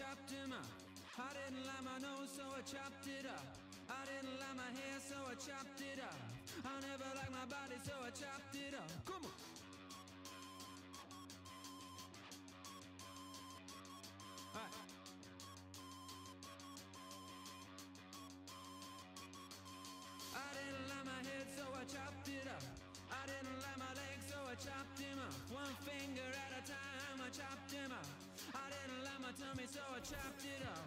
chopped him up. I didn't like my nose, so I chopped it up. I didn't like my hair, so I chopped it up. I never liked my body, so I chopped it up. Come on. All right. I didn't like my head, so I chopped it up. I didn't like my legs, so I chopped him up. One finger at a time, I chopped him up. I didn't like my tummy, so I chopped it up.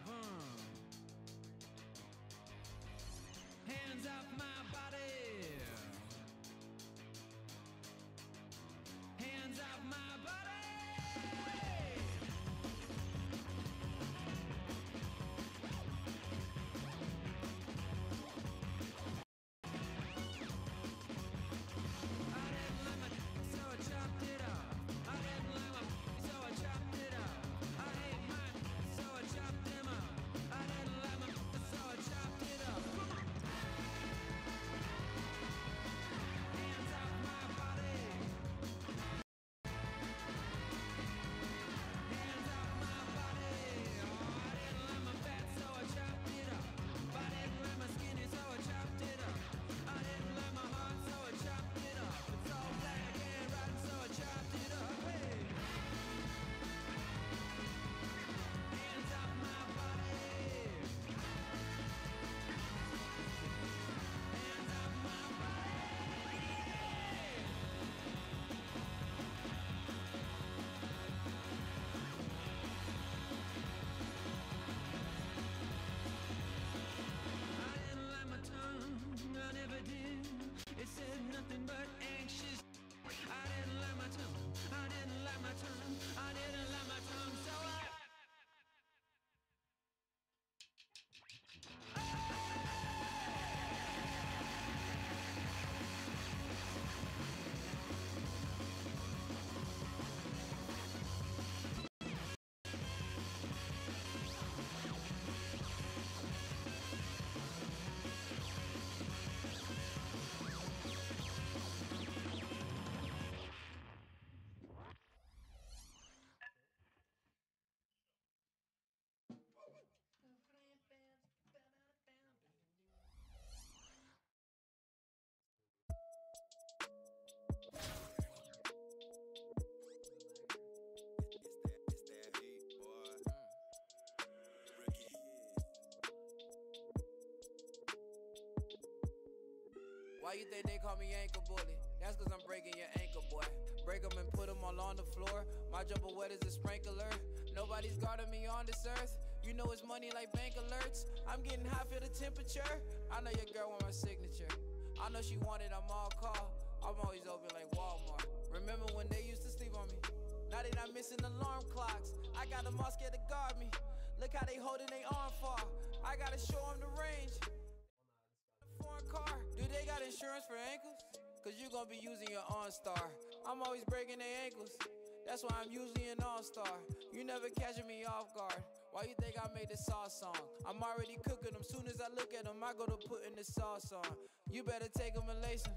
Hands off my body. Hands off my body. Why you think they call me ankle bully? That's cause I'm breaking your ankle, boy. Break them and put them all on the floor. My jumper wet as a sprinkler. Nobody's guarding me on this earth. You know it's money like bank alerts. I'm getting high for the temperature. I know your girl want my signature. I know she want it, I'm all call. I'm always open like Walmart. Remember when they used to sleep on me? Now they not missing alarm clocks. I got them all scared to guard me. Look how they holding their arm far. I gotta show them the range. Foreign car, do they got insurance for ankles? Cause you gon' be using your OnStar. I'm always breaking their ankles. That's why I'm usually an all-star. You never catching me off guard. Why you think I made this sauce song? I'm already cooking them. Soon as I look at them, I go to putting the sauce on. You better take them and lace them.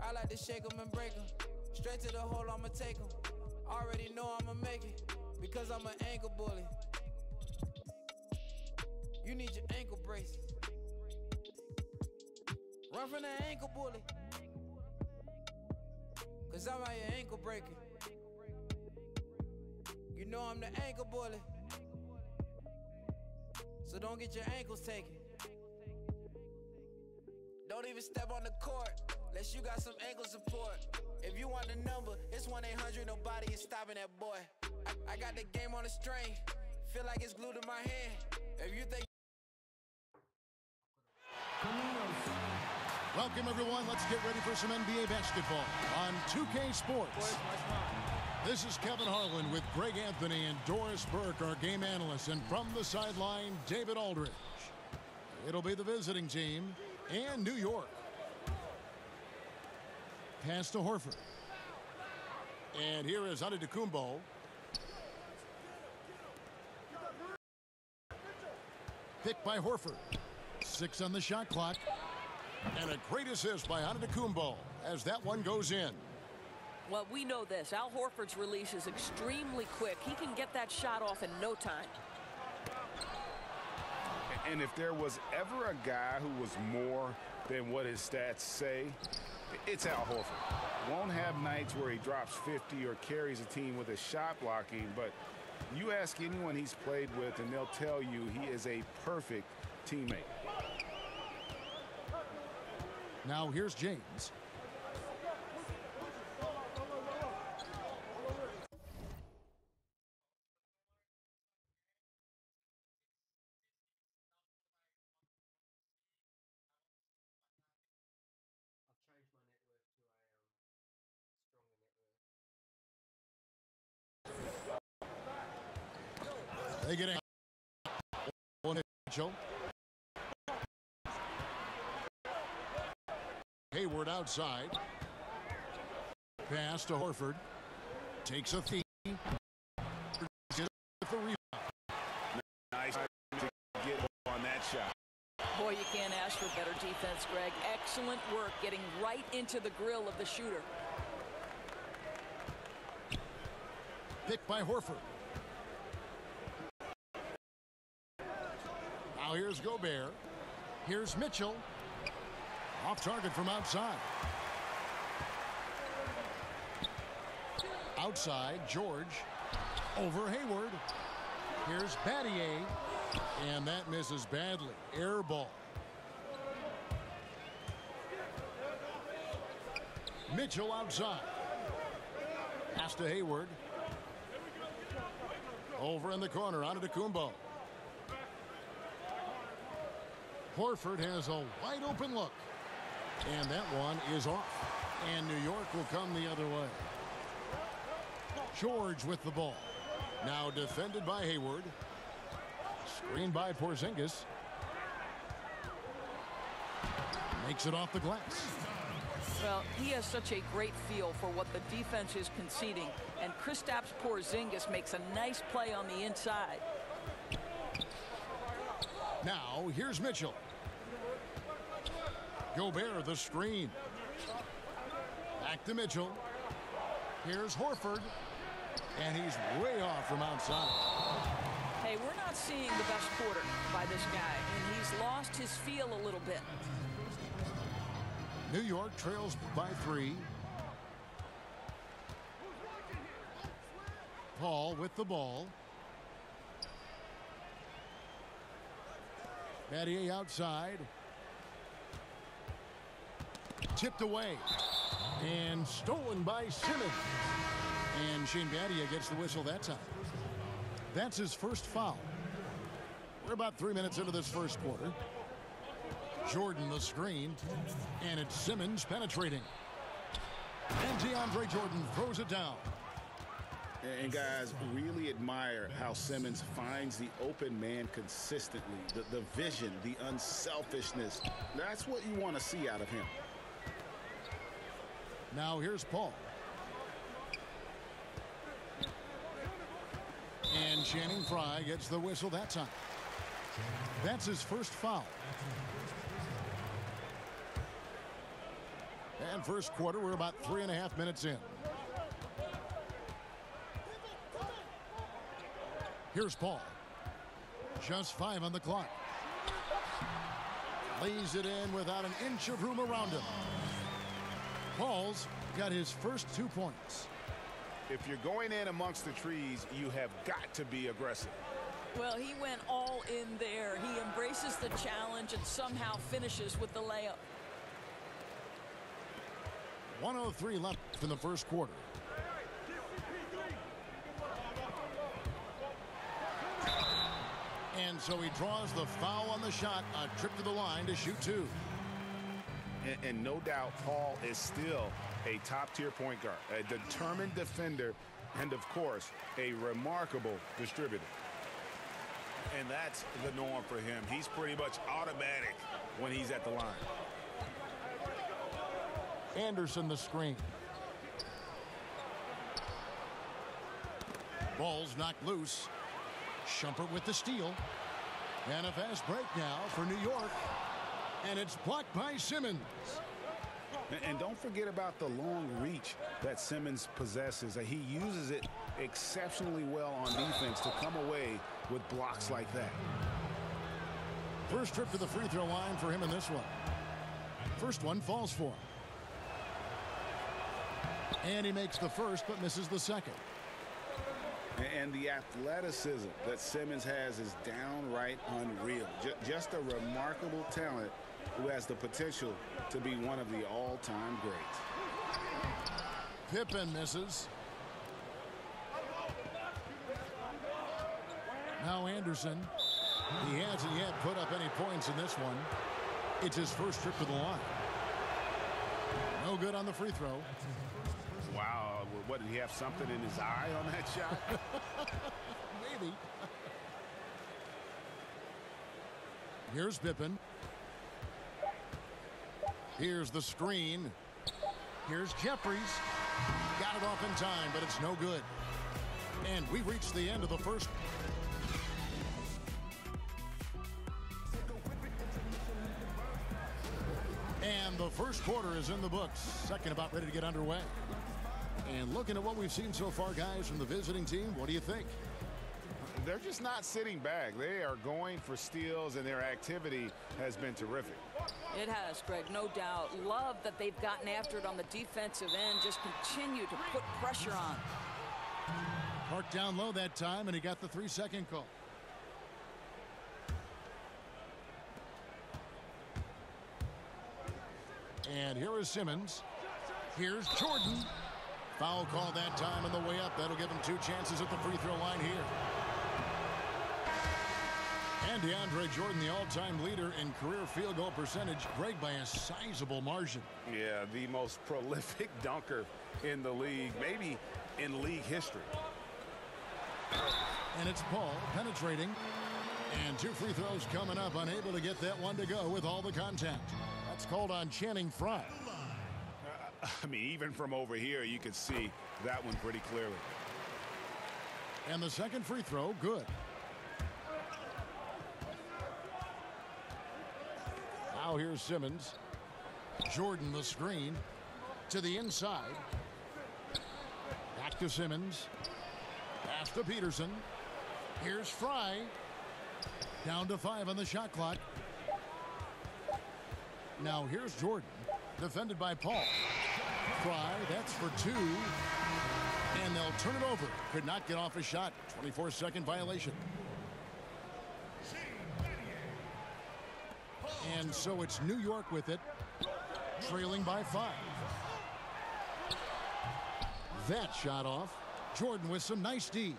I like to shake them and break them. Straight to the hole, I'ma take them. Already know I'ma make it. Because I'm an ankle bully. You need your ankle braces. Run from the ankle bully. Cause I'm out your ankle breaking. You know I'm the ankle bully. So don't get your ankles taken. Don't even step on the court unless you got some ankle support. If you want the number, it's 1-800, nobody is stopping that boy. I got the game on a string. Feel like it's glued to my hand. If you think Welcome, everyone. Let's get ready for some NBA basketball on 2K Sports. This is Kevin Harlan with Greg Anthony and Doris Burke, our game analysts. And from the sideline, David Aldridge. It'll be the visiting team and New York. Pass to Horford. And here is Antetokounmpo. Picked by Horford. 6 on the shot clock. And a great assist by Antetokounmpo as that one goes in. Well, we know this. Al Horford's release is extremely quick. He can get that shot off in no time. And if there was ever a guy who was more than what his stats say, it's Al Horford. Won't have nights where he drops 50 or carries a team with his shot blocking, but you ask anyone he's played with and they'll tell you he is a perfect teammate. Now here's James. They get a Mitchell. Hayward outside. Pass to Horford. Takes a feed. With the rebound. Nice to get on that shot. Boy, you can't ask for better defense, Greg. Excellent work getting right into the grill of the shooter. Picked by Horford. Now here's Gobert. Here's Mitchell. Off target from outside. Outside, George. Over Hayward. Here's Battier. And that misses badly. Air ball. Mitchell outside. Pass to Hayward. Over in the corner, onto Kumbo. Horford has a wide open look. And that one is off. And New York will come the other way. George with the ball. Now defended by Hayward. Screened by Porzingis. Makes it off the glass. Well, he has such a great feel for what the defense is conceding. And Kristaps Porzingis makes a nice play on the inside. Now, here's Mitchell. Gobert, the screen. Back to Mitchell. Here's Horford. And he's way off from outside. Hey, we're not seeing the best quarter by this guy, and he's lost his feel a little bit. New York trails by 3. Paul with the ball. Battier outside. Tipped away. And stolen by Simmons. And Shane Battier gets the whistle that time. That's his first foul. We're about 3 minutes into this first quarter. Jordan the screen. And it's Simmons penetrating. And DeAndre Jordan throws it down. And guys, really admire how Simmons finds the open man consistently. The vision, the unselfishness. That's what you want to see out of him. Now here's Paul. And Channing Frye gets the whistle that time. That's his first foul. And first quarter, we're about 3.5 minutes in. Here's Paul. Just 5 on the clock. Lays it in without an inch of room around him. Paul's got his first 2 points. If you're going in amongst the trees, you have got to be aggressive. Well, he went all in there. He embraces the challenge and somehow finishes with the layup. 1:03 left in the first quarter. And so he draws the foul on the shot. A trip to the line to shoot 2. And no doubt, Paul is still a top-tier point guard, a determined defender, and, of course, a remarkable distributor. And that's the norm for him. He's pretty much automatic when he's at the line. Anderson the screen. Ball's knocked loose. Shumpert with the steal. And a fast break now for New York. And it's blocked by Simmons. And don't forget about the long reach that Simmons possesses. He uses it exceptionally well on defense to come away with blocks like that. First trip to the free throw line for him in this one. First one falls for him. And he makes the first but misses the second. And the athleticism that Simmons has is downright unreal. Just a remarkable talent who has the potential to be one of the all-time greats. Pippen misses. Now Anderson. He hasn't yet put up any points in this one. It's his first trip to the line. No good on the free throw. Wow, what, did he have something in his eye on that shot? Maybe. Here's Pippen. Here's the screen. Here's Jeffries. Got it off in time, but it's no good. And we reached the end of the first. And the first quarter is in the books. Second about ready to get underway. And looking at what we've seen so far, guys, from the visiting team, what do you think? They're just not sitting back. They are going for steals, and their activity has been terrific. It has, Greg, no doubt. Love that they've gotten after it on the defensive end. Just continue to put pressure on. Parked down low that time, and he got the 3-second call. And here is Simmons. Here's Jordan. Foul call that time on the way up. That'll give him 2 chances at the free throw line here. And DeAndre Jordan, the all-time leader in career field goal percentage, Greg, by a sizable margin. Yeah, the most prolific dunker in the league, maybe in league history. And it's Paul penetrating. And 2 free throws coming up, unable to get that one to go with all the contact. That's called on Channing Frye. I mean, even from over here, you could see that one pretty clearly. And the second free throw, good. Now here's Simmons. Jordan the screen to the inside. Back to Simmons. Pass to Peterson. Here's Frye. Down to 5 on the shot clock. Now here's Jordan. Defended by Paul. Frye, that's for 2. And they'll turn it over. Could not get off a shot. 24-second violation. And so it's New York with it. Trailing by 5. That shot off. Jordan with some nice D.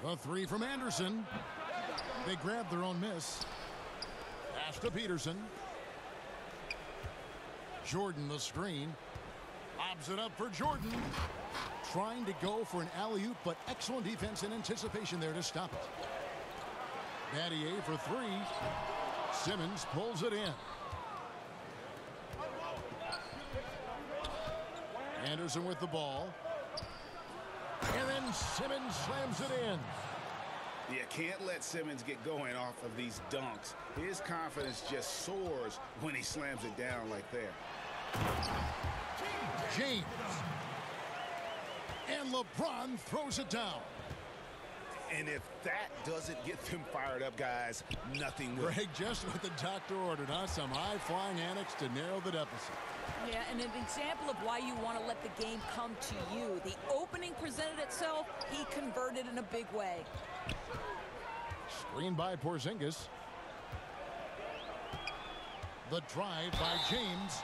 A 3 from Anderson. They grabbed their own miss. Pass to Peterson. Jordan the screen. Lobs it up for Jordan. Trying to go for an alley-oop, but excellent defense and anticipation there to stop it. Battier for 3. Simmons pulls it in. Anderson with the ball. And then Simmons slams it in. You can't let Simmons get going off of these dunks. His confidence just soars when he slams it down like that. James. And LeBron throws it down. And if that doesn't get them fired up, guys, nothing will. Greg, just what the doctor ordered, huh? Some high-flying antics to narrow the deficit. Yeah, and an example of why you want to let the game come to you. The opening presented itself, he converted in a big way. Screen by Porzingis. The drive by James.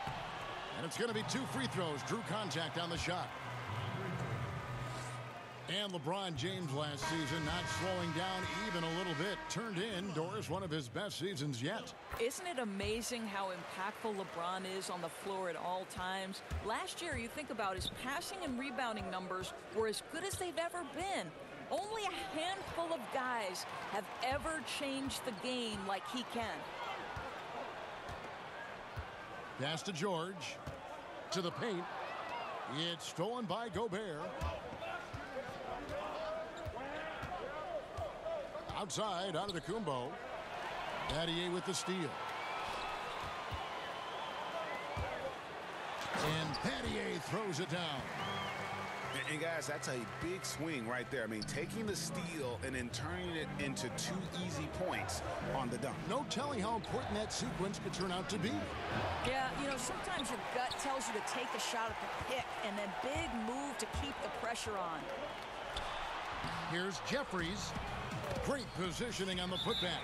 And it's going to be 2 free throws. Drew contact on the shot. And LeBron James last season not slowing down even a little bit. Turned in, Doris, one of his best seasons yet. Isn't it amazing how impactful LeBron is on the floor at all times? Last year, you think about his passing and rebounding numbers were as good as they've ever been. Only a handful of guys have ever changed the game like he can. Pass to George. To the paint. It's stolen by Gobert. Outside, out of the Kumbo. Battier with the steal. And Battier throws it down. And guys, that's a big swing right there. I mean, taking the steal and then turning it into 2 easy points on the dunk. No telling how important that sequence could turn out to be. Yeah, you know, sometimes your gut tells you to take a shot at the pick and then big move to keep the pressure on. Here's Jeffries. Great positioning on the putback.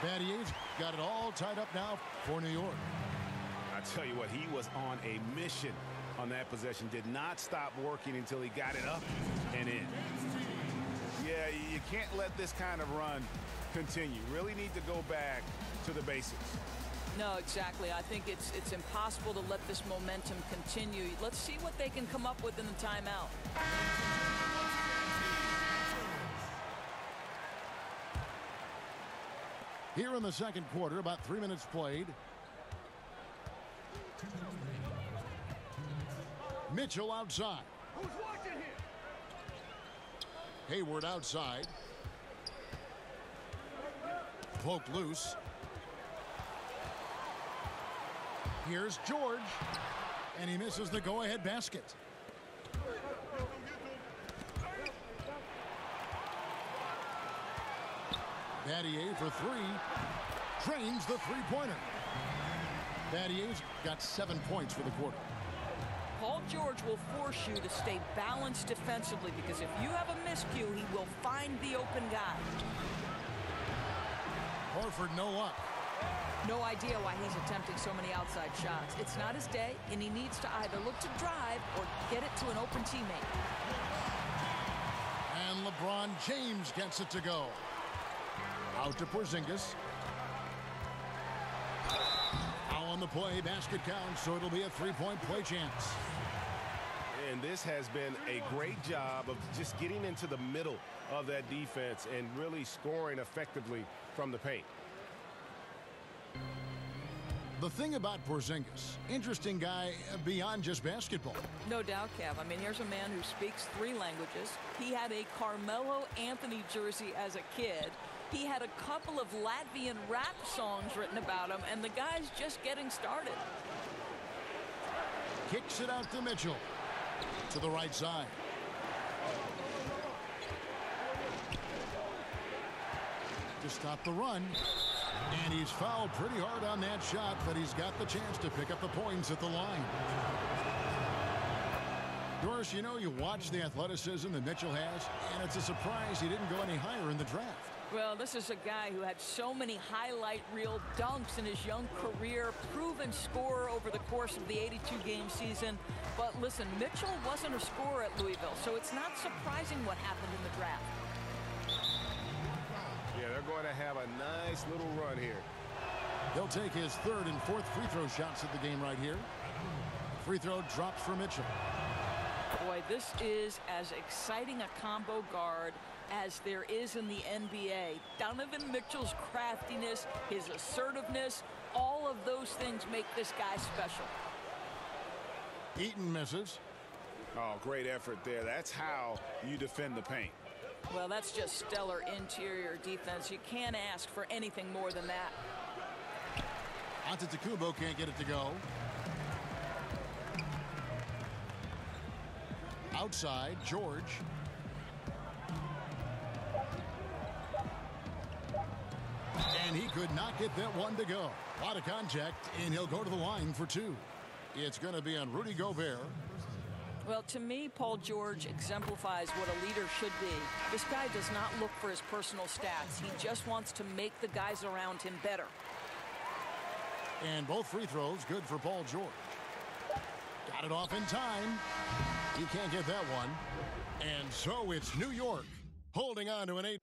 Battier's got it all tied up now for New York. I tell you what, he was on a mission on that possession. Did not stop working until he got it up and in. Yeah, you can't let this kind of run continue. Really need to go back to the basics. No, exactly. I think it's impossible to let this momentum continue. Let's see what they can come up with in the timeout. Here in the second quarter, about 3 minutes played. Mitchell outside. Who's watching here? Hayward outside. Poked loose. Here's George. And he misses the go-ahead basket. Battier for 3. Drains the three-pointer. Battier's got 7 points for the quarter. Paul George will force you to stay balanced defensively because if you have a miscue, he will find the open guy. Horford no luck. No idea why he's attempting so many outside shots. It's not his day, and he needs to either look to drive or get it to an open teammate. And LeBron James gets it to go. Out to Porzingis. Foul on the play, basket counts, so it'll be a three-point play chance. And this has been a great job of just getting into the middle of that defense and really scoring effectively from the paint. The thing about Porzingis, interesting guy beyond just basketball. No doubt, Kev. I mean, here's a man who speaks 3 languages. He had a Carmelo Anthony jersey as a kid. He had a couple of Latvian rap songs written about him, and the guy's just getting started. Kicks it out to Mitchell. To the right side. To stop the run. And he's fouled pretty hard on that shot, but he's got the chance to pick up the points at the line. Doris, you know, you watch the athleticism that Mitchell has, and it's a surprise he didn't go any higher in the draft. Well, this is a guy who had so many highlight reel dunks in his young career, proven scorer over the course of the 82-game season. But listen, Mitchell wasn't a scorer at Louisville, so it's not surprising what happened in the draft. Yeah, they're going to have a nice little run here. He'll take his 3rd and 4th free throw shots at the game right here. Free throw drops for Mitchell. Boy, this is as exciting a combo guard as there is in the NBA. Donovan Mitchell's craftiness, his assertiveness, all of those things make this guy special. Eaton misses. Oh, great effort there. That's how you defend the paint. Well, that's just stellar interior defense. You can't ask for anything more than that. Antetokounmpo can't get it to go. Outside, George. And he could not get that one to go. A lot of contact, and he'll go to the line for 2. It's going to be on Rudy Gobert. Well, to me, Paul George exemplifies what a leader should be. This guy does not look for his personal stats. He just wants to make the guys around him better. And both free throws good for Paul George. Got it off in time. He can't get that one. And so it's New York holding on to an 8.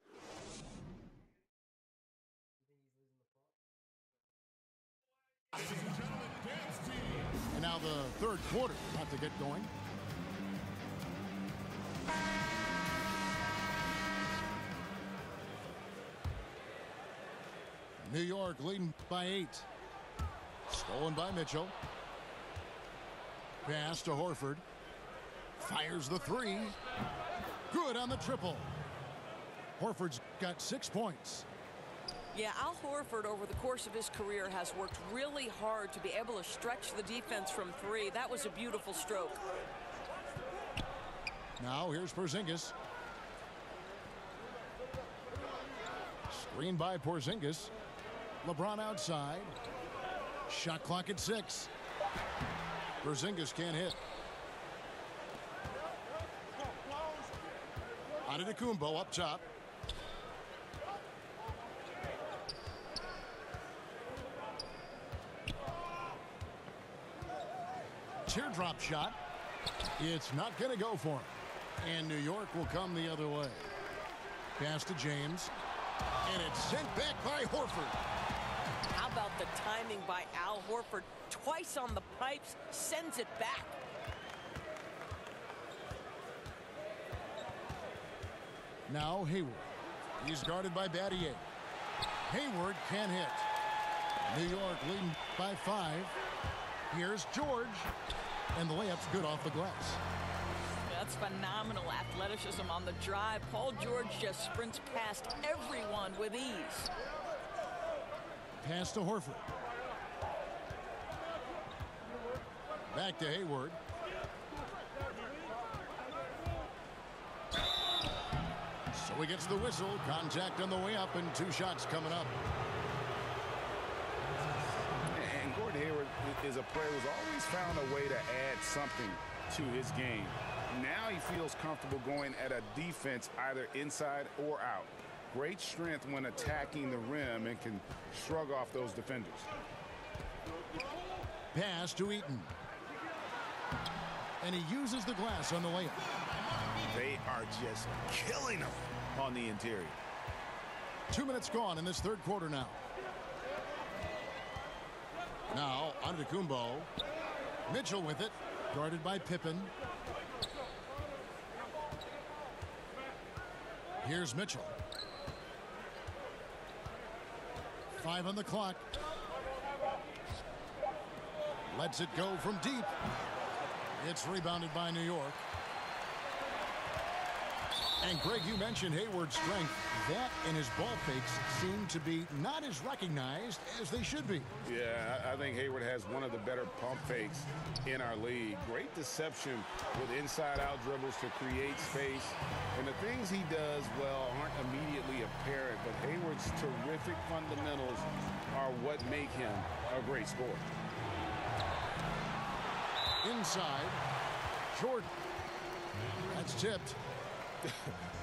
And now the 3rd quarter about to get going. New York leading by 8. Stolen by Mitchell. Pass to Horford. Fires the 3. Good on the triple. Horford's got 6 points. Yeah, Al Horford over the course of his career has worked really hard to be able to stretch the defense from 3. That was a beautiful stroke. Now here's Porzingis. Screen by Porzingis. LeBron outside. Shot clock at 6. Porzingis can't hit. Antetokounmpo up top. Teardrop shot. It's not going to go for him. And New York will come the other way. Pass to James. And it's sent back by Horford. How about the timing by Al Horford? Twice on the pipes, sends it back. Now Hayward. He's guarded by Battier. Hayward can't hit. New York leading by 5. Here's George. And the layup's good off the glass. That's phenomenal athleticism on the drive. Paul George just sprints past everyone with ease. Pass to Horford. Back to Hayward. So he gets the whistle. Contact on the way up and 2 shots coming up. And Gordon Hayward is a player who's always found a way to add something to his game. Now he feels comfortable going at a defense either inside or out. Great strength when attacking the rim and can shrug off those defenders. Pass to Eaton. And he uses the glass on the layup. They are just killing him on the interior. 2 minutes gone in this third quarter now. Now, Antetokounmpo. Mitchell with it. Guarded by Pippen. Here's Mitchell. 5 on the clock. Lets it go from deep. It's rebounded by New York. And Greg, you mentioned Hayward's strength. That and his ball fakes seem to be not as recognized as they should be. Yeah, I think Hayward has one of the better pump fakes in our league. Great deception with inside-out dribbles to create space. And the things he does well aren't immediately apparent, but Hayward's terrific fundamentals are what make him a great scorer. Inside. Jordan. That's tipped.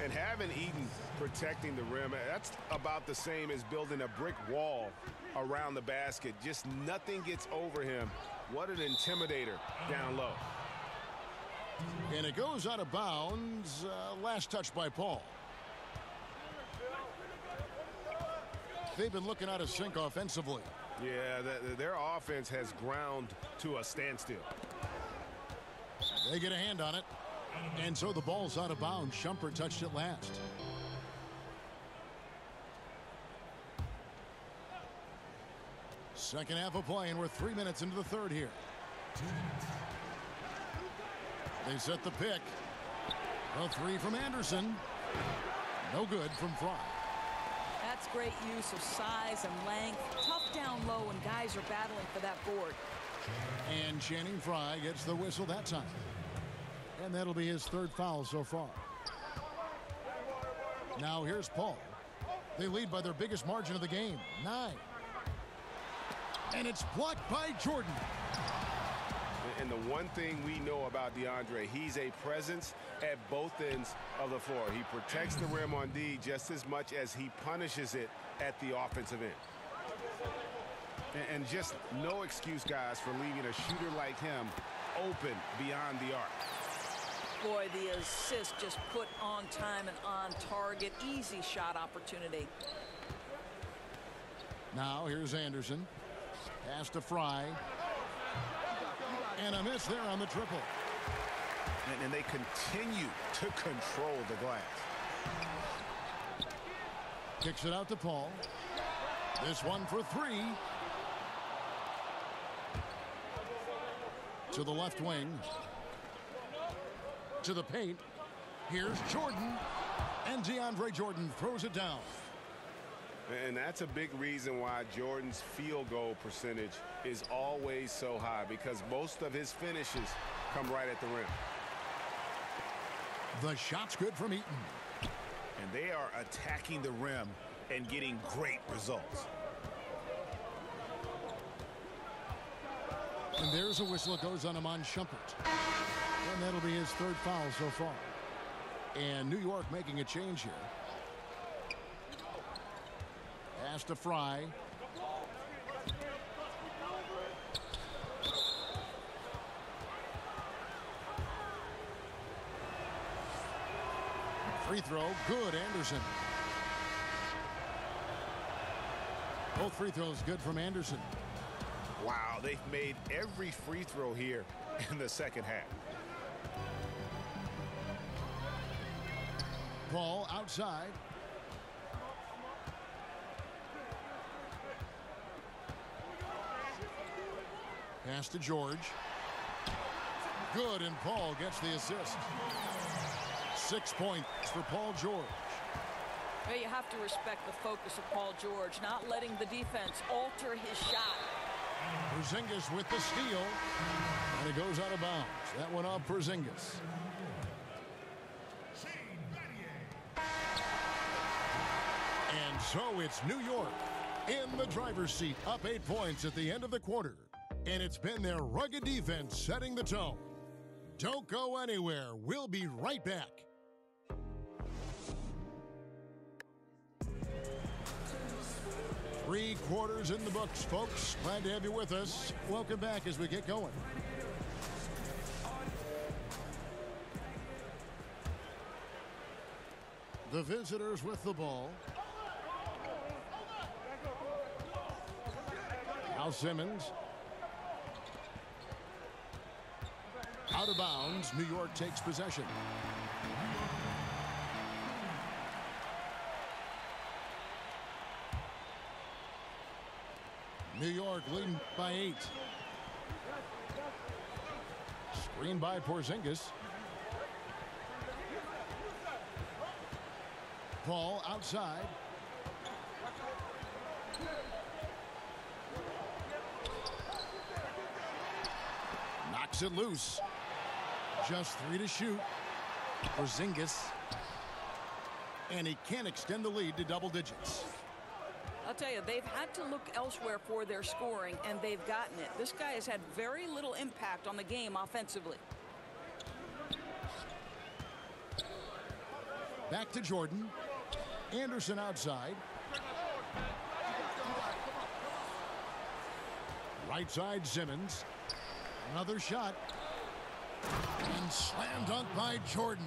And having Eaton protecting the rim, that's about the same as building a brick wall around the basket. Just nothing gets over him. What an intimidator down low. And it goes out of bounds. Last touch by Paul. They've been looking out of sync offensively. Yeah, their offense has ground to a standstill. They get a hand on it. And so the ball's out of bounds. Shumpert touched it last. Second half of play, and we're 3 minutes into the third here. They set the pick. A 3 from Anderson. No good from Fry. That's great use of size and length. Tough down low when guys are battling for that board. And Channing Frye gets the whistle that time. And that'll be his 3rd foul so far. Now here's Paul. They lead by their biggest margin of the game, 9. And it's blocked by Jordan. And the one thing we know about DeAndre, he's a presence at both ends of the floor. He protects the rim on D just as much as he punishes it at the offensive end. And just no excuse, guys, for leaving a shooter like him open beyond the arc. Boy, the assist just put on time and on target. Easy shot opportunity. Now here's Anderson. Pass to Fry. And a miss there on the triple. And they continue to control the glass. Kicks it out to Paul. This one for 3. To the left wing. To the paint. Here's Jordan. And DeAndre Jordan throws it down. And that's a big reason why Jordan's field goal percentage is always so high, because most of his finishes come right at the rim. The shot's good from Eaton. And they are attacking the rim and getting great results. And there's a whistle. It goes on Iman Shumpert. And that'll be his third foul so far. And New York making a change here. Pass to Fry. Free throw, good, Anderson. Both free throws good from Anderson. Wow, they've made every free throw here in the second half. Paul outside. Pass to George. Good, and Paul gets the assist. 6 points for Paul George. Well, you have to respect the focus of Paul George, not letting the defense alter his shot. Porzingis with the steal. And it goes out of bounds. That one off Porzingis. And so it's New York in the driver's seat, up 8 points at the end of the quarter. And it's been their rugged defense setting the tone. Don't go anywhere. We'll be right back. Three quarters in the books, folks. Glad to have you with us. Welcome back as we get going. The visitors with the ball. Now Simmons. Out of bounds. New York takes possession. New York leading by 8. Screen by Porzingis. Paul outside. Knocks it loose. Just 3 to shoot. Porzingis. And he can't extend the lead to double digits. I'll tell you, they've had to look elsewhere for their scoring, and they've gotten it. This guy has had very little impact on the game offensively. Back to Jordan. Anderson outside. Right side, Simmons. Another shot. And slam dunk by Jordan.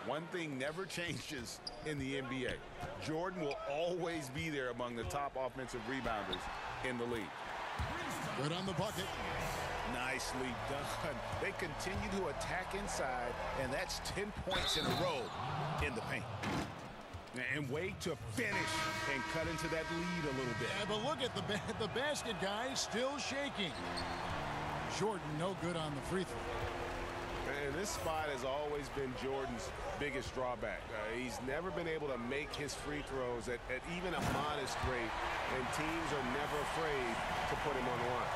One thing never changes in the NBA. Jordan will always be there among the top offensive rebounders in the league. Good on the bucket. Nicely done. They continue to attack inside, and that's 10 points in a row in the paint. And wait to finish and cut into that lead a little bit. Yeah, but look at the basket guy still shaking. Jordan no good on the free throw. And this spot has always been Jordan's biggest drawback. He's never been able to make his free throws at even a modest rate, and teams are never afraid to put him on the line.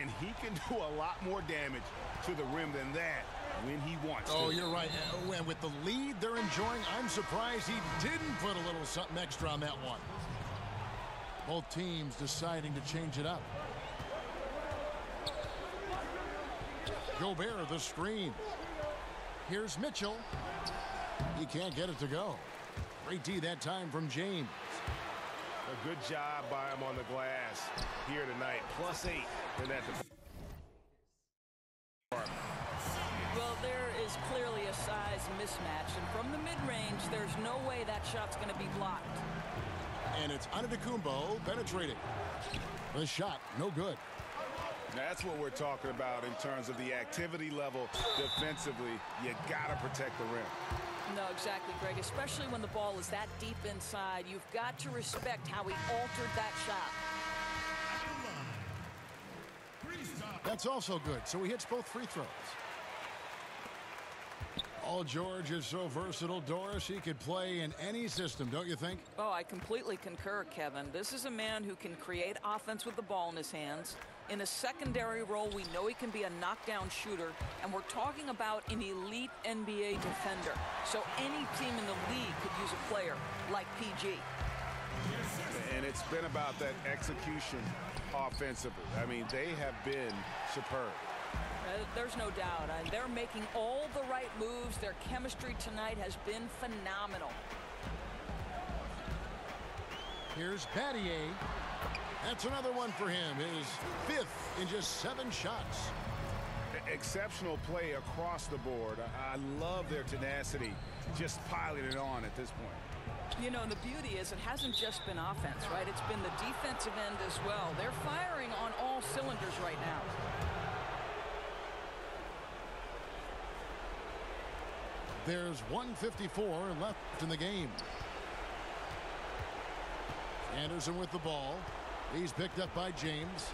And he can do a lot more damage to the rim than that when he wants to. Oh, you're right. And with the lead they're enjoying, I'm surprised he didn't put a little something extra on that one. Both teams deciding to change it up. Gobert, the screen. Here's Mitchell. He can't get it to go. Great D that time from James. A good job by him on the glass here tonight. +8 in that. Well, there is clearly a size mismatch, and from the mid-range, there's no way that shot's going to be blocked. And it's Antetokounmpo penetrating. The shot, no good. That's what we're talking about in terms of the activity level defensively. You got to protect the rim. No, exactly, Greg. Especially when the ball is that deep inside. You've got to respect how he altered that shot. That's also good. So he hits both free throws. Paul George is so versatile, Doris. He could play in any system, don't you think? Oh, I completely concur, Kevin. This is a man who can create offense with the ball in his hands. In a secondary role, we know he can be a knockdown shooter, and we're talking about an elite NBA defender. So any team in the league could use a player like PG. And it's been about that execution offensively. I mean, they have been superb. There's no doubt. They're making all the right moves. Their chemistry tonight has been phenomenal. Here's Battier. That's another one for him. His 5th in just 7 shots. Exceptional play across the board. I love their tenacity, just piling it on at this point. You know, the beauty is it hasn't just been offense, right? It's been the defensive end as well. They're firing on all cylinders right now. There's 1:54 left in the game. Anderson with the ball. He's picked up by James.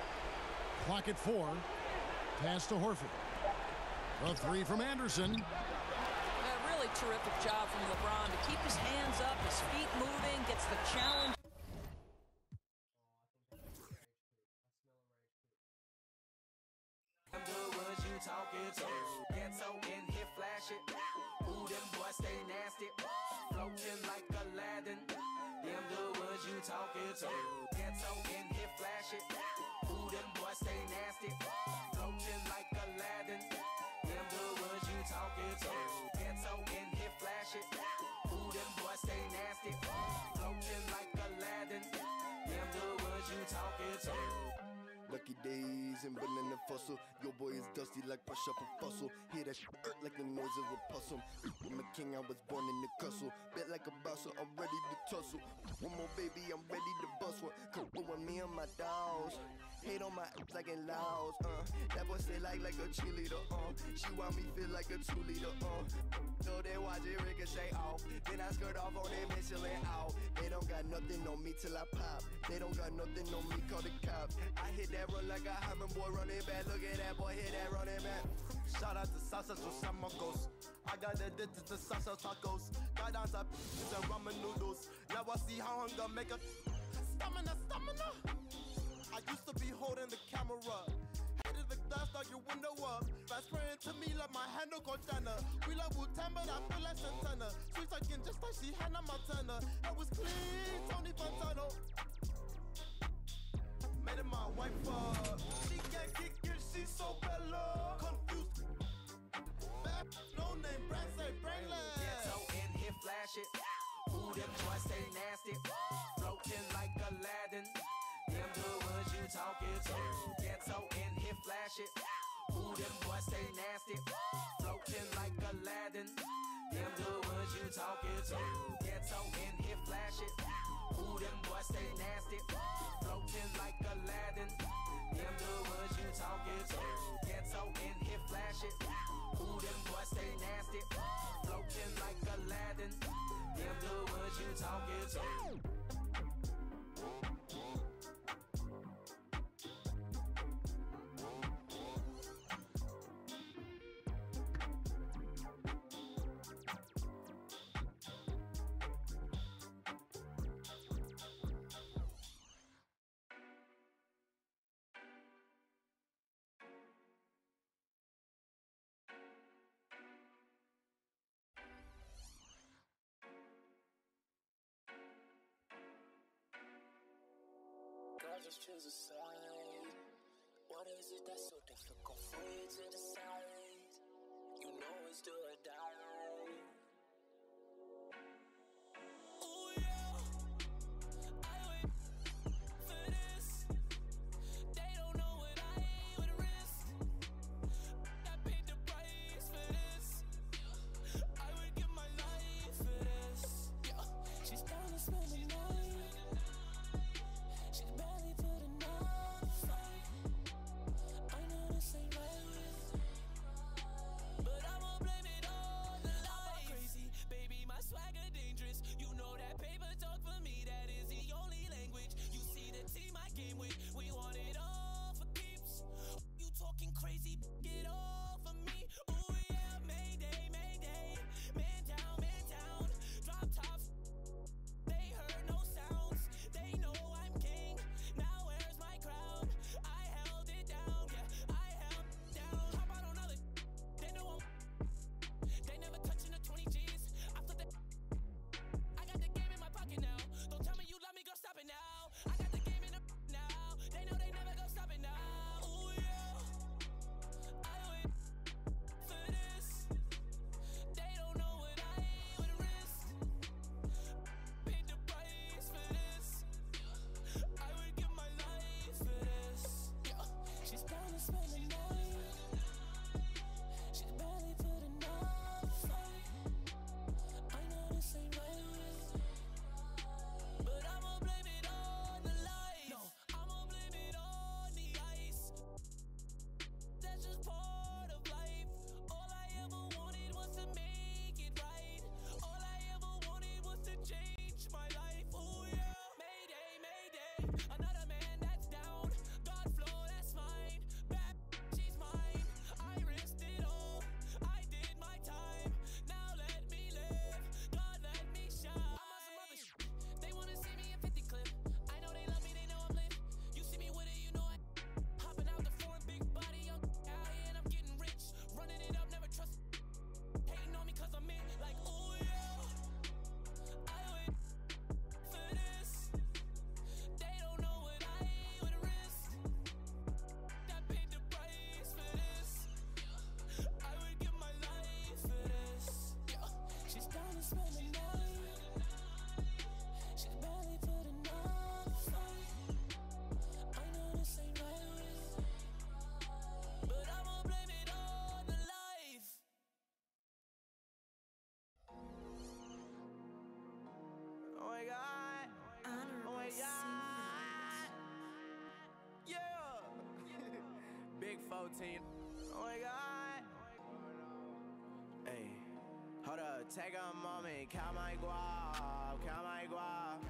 Clock at 4. Pass to Horford. A 3 from Anderson. A really terrific job from LeBron to keep his hands up, his feet moving, gets the challenge. Nasty, floating like Aladdin. Them the ones you talking to. Ghetto in here, flash it. Ooh, them boys stay nasty, floating like Aladdin. Them the ones you talking to. Ghetto in here, flash it. Ooh, them boys stay nasty, floating like Aladdin. Them the ones you talking to. Lucky days and banana fossil. Your boy is dusty like brush up a fossil. Hear that shit like the noise of a puzzle. I'm a king, I was born in the castle. Bet like a bouncer, I'm ready to tussle. One more baby, I'm ready to bust one. Come with me and my dogs. Hate on my ass like in Laos, That boy say like a cheerleader, She want me feel like a 2-liter, So they watch it ricochet off. Then I skirt off on them Michelin out. They don't got nothing on me till I pop. They don't got nothing on me, call the cops. I hit that run like a Hyman boy running back. Look at that boy, hit that running back. Shout out to Salsa Chamacos. I got addicted to salsa tacos. Got down to and ramen noodles. Now I see how hunger make a stamina. I used to be holding the camera. Hated the glass, dog your window up. Fast spraying to me like my handle Cortana. We love Wu-Tang, but I feel like Santana. Sweet talking just like she Hannah Montana. It was clean, Tony Fontano. Made it my wife up. She can't kick it, she's so bella. Confused. Bad, no name, brand say brainless. Ghetto in here, flash it. Ooh, them boys stay nasty, floating like Aladdin. Them the ones you talking to. Ghetto in here, flash it. Ooh, them boys stay nasty, floating like Aladdin. Them the ones you talking to. Ghetto in here, flash it. Ooh, them boys stay nasty, floating like Aladdin. Them the ones you talking to. Ghetto in here, flash it. Ooh, them boys stay nasty, floating like Aladdin. Them the ones you talking to. Girl, just choose a side. What is it that's so difficult for you to decide? You know it's do or die. Oh yeah, I wait for this. They don't know what I would risk. I paid the price for this. I would give my life for this. She's down to spend the night. She's barely to the knife. I know this ain't right, but I won't blame it on Another man that's down. God flow, that's mine. Bad, she's mine. I risked it all. I did my time. Now let me live. God, let me shine. I'm on some other shit. They wanna see me in 50 clip. I know they love me, they know I'm lit. You see me with it, you know I hopping out the foreign big body, young out here and I'm getting rich. Running it up, never trust. Hating on me cause I'm in. Like, oh yeah. I wait for this. They don't know what I would risk. I paid the price for this. I would give my life for this. She's down to spend the night. She's barely put another fight. I know this ain't right, but I won't blame it on the life. Oh my God. Oh my God. Yeah. Big 14. Oh my God. Hey, hold up. Take a moment. Count my guap. Count my guap.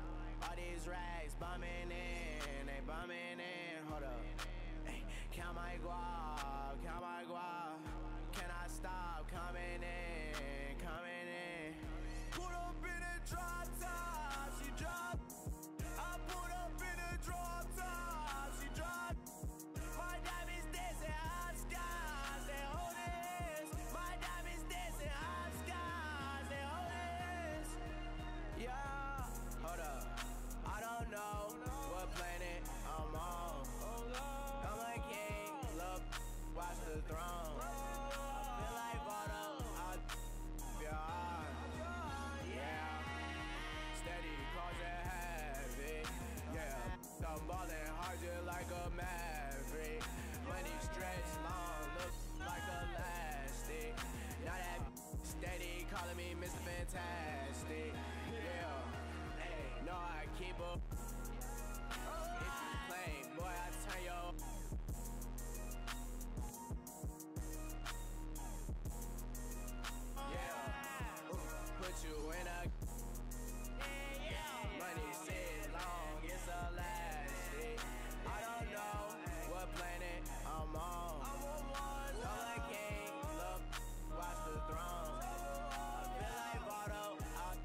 All these racks bumming in. They bumming in. Hold up. Hey, count my guap. Count my guap. Can I stop coming in? Coming in. Put up in a drop top. She drop. I put up in a drop top. She drop. My diamonds dancing hot skies. They hold this. My diamonds dancing hot skies. They hold this. Yeah. Hold up. I don't know what planet I'm on. I'm a king. Look, watch the throne. I feel like Votto. I'll your heart. Yeah. Steady, cause it heavy. Yeah. I'm ballin' hard just like a maverick. Money stretch long, look like elastic. Now that steady calling me Mr. Fantastic. Yeah. Hey, no, I keep up. If you play, boy, I turn your. Yeah. Put you in a. Money sits long, it's elastic. I don't know what planet I'm on. I'm a king, look, watch the throne. I feel like Votto, I'll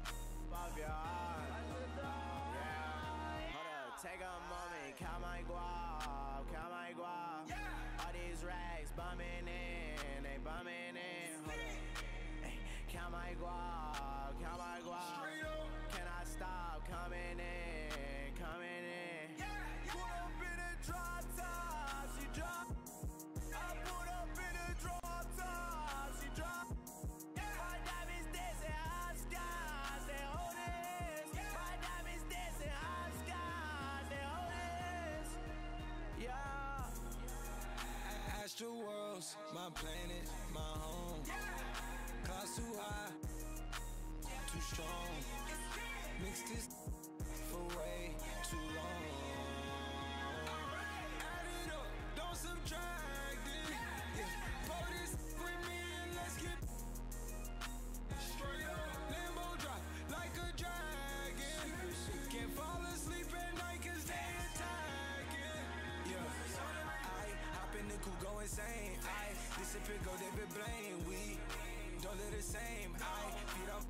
off your heart. Yeah. Hold up, take a moment, count my guap, count my guap. All these racks bumming in, they bumming in. Hold up. Hey, count my guap, count my guap. Can I stop coming in, coming in? Put up in a drop top, she drop. I put up in a drop top, she drop. My diamonds dancing hot skies, they hold this. My diamonds dancing hot skies, they hold this. Yeah. Astral worlds, my planet, my home. Clouds too high, too strong. Mix this for way too long. Add it up, don't subtract it. Yeah, pour this with me and let's get straight up. Limbo drop like a dragon. Can't fall asleep at night 'cause they attacking. Yeah, I hop in the coupe, go insane. I disappear, go David Blaine. We don't live the same. I feed up.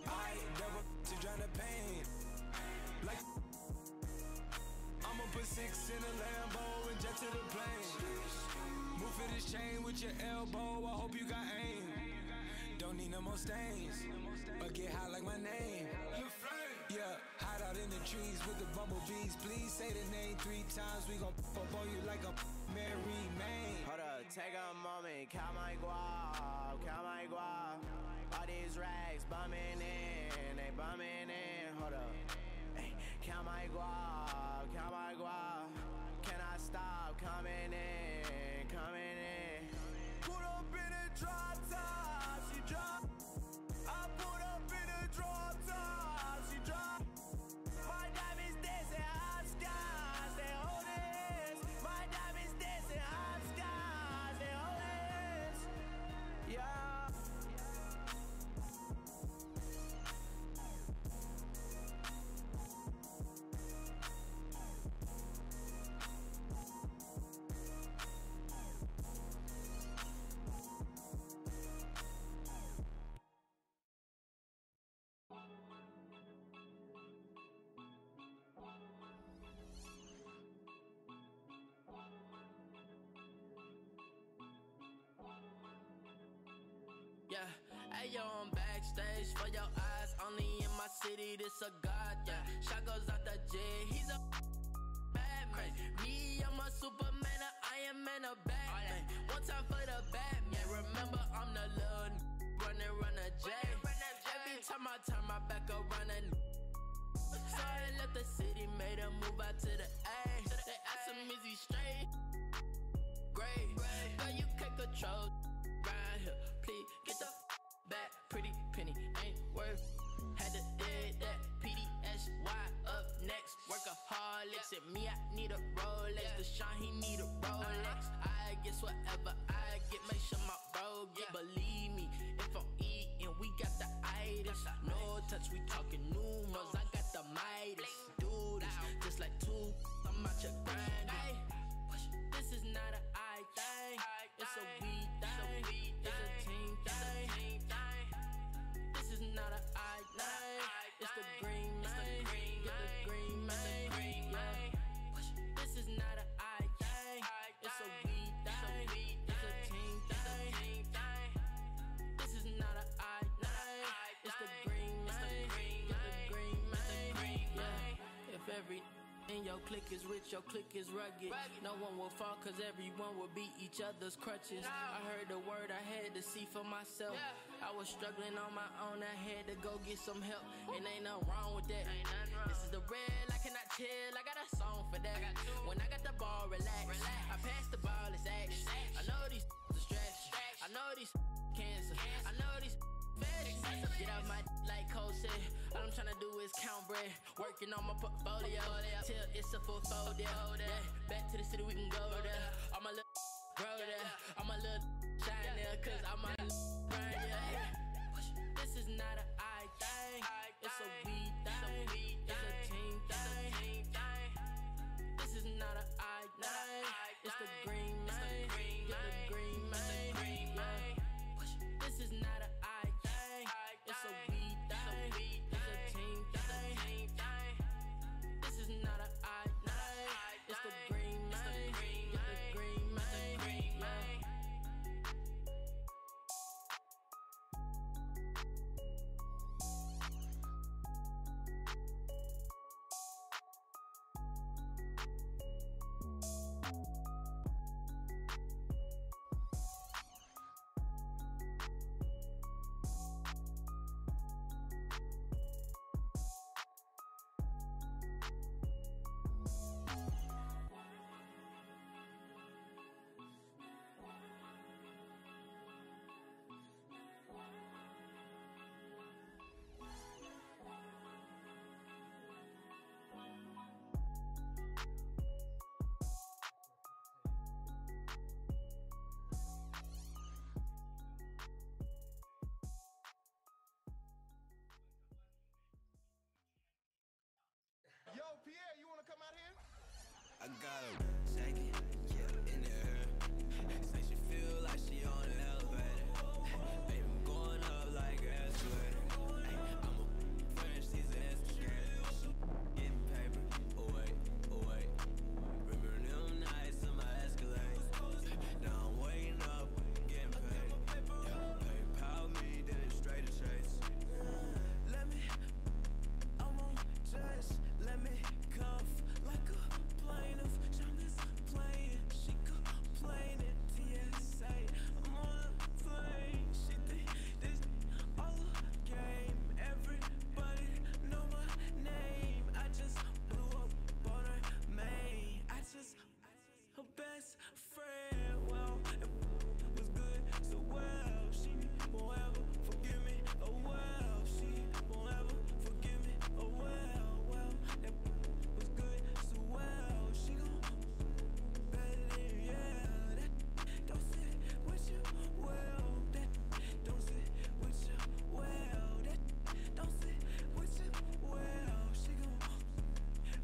I never to drown the pain. Like I'ma put 6 in a Lambo and jet to the plane. Move for this chain with your elbow. I hope you got aim. Don't need no more stains, but get high like my name. Yeah, hide out in the trees with the bumblebees. Please say the name 3 times. We gon' pop on you like a Mary Main. Hold up, take a moment, count my guap, count my guap. All these racks bumming in, they bumming in. Hold up, hey, count my guap, count my guap. Can I stop coming in, coming in? Put up in a drop top, she drop. I put up in a drop top, she drop. My diamonds dancing hot skies, they hold this. My diamonds dancing hot skies, they hold this. Yeah. backstage for your eyes. Only in my city, this a god, yeah. Shot goes out the J, he's a Batman. Me, I'm a Superman, a Iron Man, a Batman. One time for the Batman. Remember, I'm the little run a J. Every time I turn my back around a so I left the city, made a move out to the A. They asked him, is he straight? Great, girl, you can't control right here. Please get the back, pretty penny ain't worth. Had to did that PDSY up next. Workaholics and me, I need a Rolex. Deshaun, he need a Rolex. I guess whatever I get, make sure my bro get. Believe me, if I'm eating, we got the items. No touch, we talking numerals. I got the Midas. Do this, just like two. I'm out your grind. This is not an I thing. It's a we thing. It's a team thing. This is not an I thing. It's the green man. Get the green man. Yeah. This is not an I thing. It's a we thing. It's a team thing. This is not an I thing. It's the green man. Get the green man. Yeah. If every in your clique is rich, your clique is rugged. No one will fall cause everyone will be each other's crutches. I heard the word, I had to see for myself. I was struggling on my own, I had to go get some help. And ain't nothing wrong with that. This is the real, I cannot chill, I got a song for that. When I got the ball, relax. I pass the ball, it's action. I know these distractions. I know these cancer. I know these fashion. Get out my like Cole said. All I'm tryna do is count bread. Working on my portfolio till it's a full fold, yeah. Back to the city, we can go there. All my little grow there. All my little shine there, cause all my grind, yeah. This is not an I thing. It's a we thing. It's a team thing. This is not an I thing. It's the green man. Get the green man. Yeah. This is not an I thing. It's a we thing. It's a team thing. This is not an I thing. It's the green man. Get the green man. Yeah. Yo, Pierre, you wanna come out here? I got a second, yeah, in the air. Say she feel like she on an elevator. Baby, I'm going up like an escalator. I'm a French, she's an escalator. Getting paper, oh wait. Remember them nights on my Escalade. Now I'm waiting up, getting paid. PayPal me, then it's straight to chase. I'm on just let me cuff like a plaintiff. Jonas playing, she complaining. TSA, I'm on a plane. She think this all a game. Everybody know my name. I just blew up on her main. I just her best friend. Well, it was good, so well. She won't ever forgive me. Oh well, she won't ever forgive me. Oh well, that was good, so well. She gon' better than yeah. That don't sit with you well. That don't sit with you well. That don't sit with you well. She gon'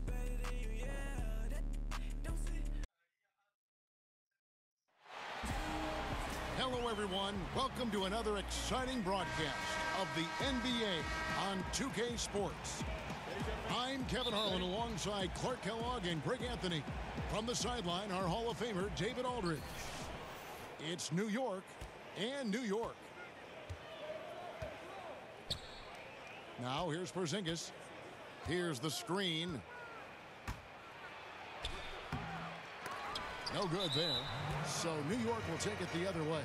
better than you, yeah. That don't sit. Hello, everyone. Welcome to another exciting broadcast of the NBA on 2K Sports. I'm Kevin Harlan alongside Clark Kellogg and Greg Anthony. From the sideline, our Hall of Famer, David Aldridge. It's New York and New York. Now here's Porzingis. Here's the screen. No good there. So New York will take it the other way.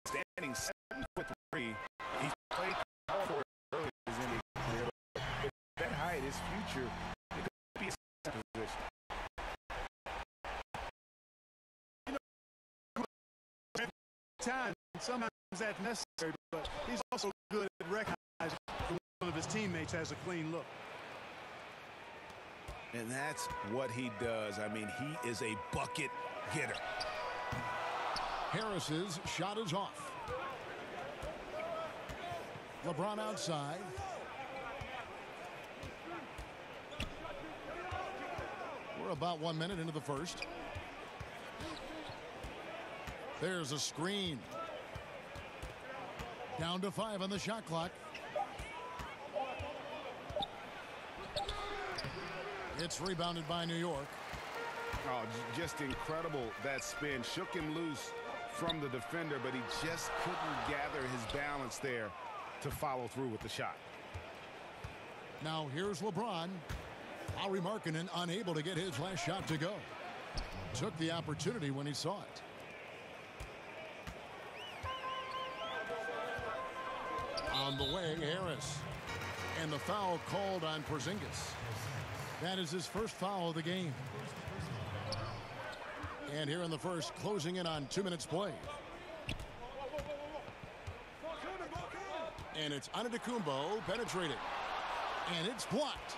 Standing 7'3", he's played all for early in his career. But that height, his future, it could be a position. Time, sometimes that's necessary, but he's also good at recognizing when one of his teammates has a clean look. And that's what he does. I mean, he is a bucket getter. Harris's shot is off. LeBron outside. We're about 1 minute into the first. There's a screen. Down to 5 on the shot clock. It's rebounded by New York. Oh, just incredible, that spin. Shook him loose from the defender, but he just couldn't gather his balance there to follow through with the shot. Now here's LeBron. Lauri Markkanen unable to get his last shot to go. Took the opportunity when he saw it. On the way, Harris. And the foul called on Porzingis. That is his first foul of the game. And here in the first, closing in on 2 minutes played. And it's Antetokounmpo penetrating. And it's blocked.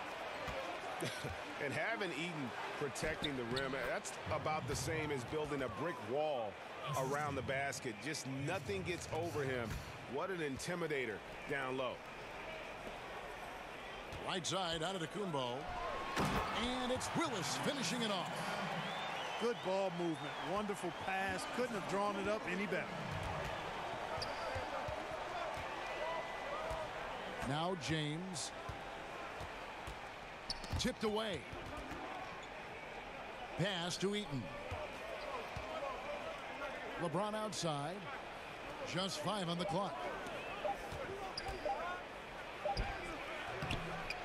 And having Eaton protecting the rim, that's about the same as building a brick wall around the basket. Just nothing gets over him. What an intimidator down low. Right side, Antetokounmpo. And it's Willis finishing it off. Good ball movement. Wonderful pass. Couldn't have drawn it up any better. Now James. Tipped away. Pass to Eaton. LeBron outside. Just 5 on the clock.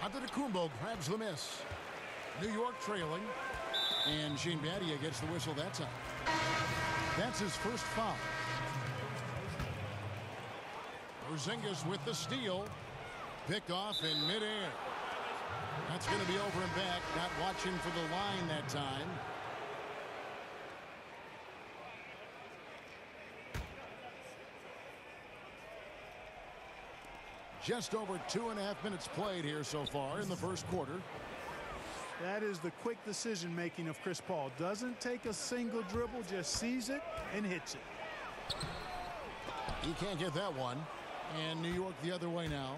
Antetokounmpo grabs the miss. New York trailing. And Shane Battier gets the whistle that time. That's his first foul. Porzingis with the steal. Picked off in midair. That's going to be over and back. Not watching for the line that time. Just over 2.5 minutes played here so far in the first quarter. That is the quick decision making of Chris Paul. Doesn't take a single dribble, just sees it and hits it. He can't get that one. And New York the other way now.